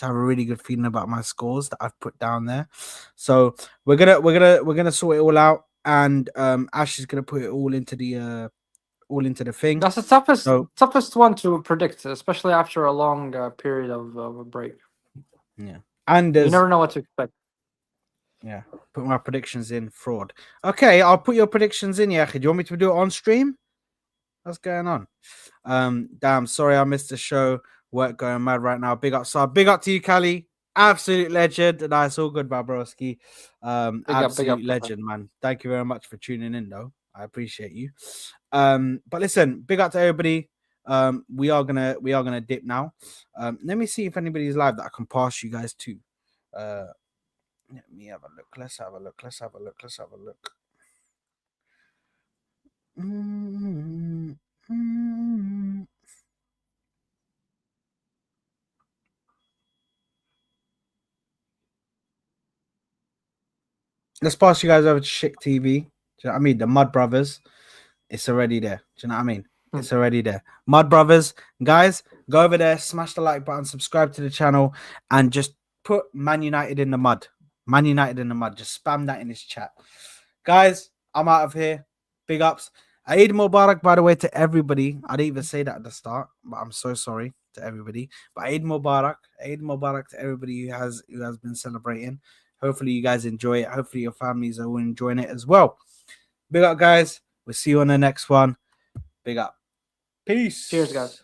I have a really good feeling about my scores that I've put down there. So we're gonna sort it all out, and Ash is gonna put it all into the thing. That's the toughest one to predict, especially after a long period of a break. Yeah, and you never know what to expect. Yeah, put my predictions in. Fraud. Okay, I'll put your predictions in. Yeah, do you want me to do it on stream? What's going on? Damn, sorry I missed the show. Work going mad right now. Big up, Saab. Big up to you, Callie. Absolute legend. Nah, it's all good, Babroski. Absolute legend, man. Thank you very much for tuning in, though. I appreciate you. But listen, big up to everybody. We are gonna dip now. Let me see if anybody's live that I can pass you guys to. Let me have a look. Let's have a look. Let's pass you guys over to Chick TV. Do you know what I mean? The Mud Brothers. It's already there. Do you know what I mean? It's already there. Mud Brothers, guys, go over there, smash the like button, subscribe to the channel, and just put Man United in the mud. Man United in the mud. Just spam that in his chat. Guys, I'm out of here. Big ups. Eid Mubarak, by the way, to everybody. I didn't even say that at the start, but I'm so sorry to everybody. But Eid Mubarak to everybody who has been celebrating. Hopefully you guys enjoy it. Hopefully your families are all enjoying it as well. Big up, guys. We'll see you on the next one. Big up. Peace. Cheers, guys.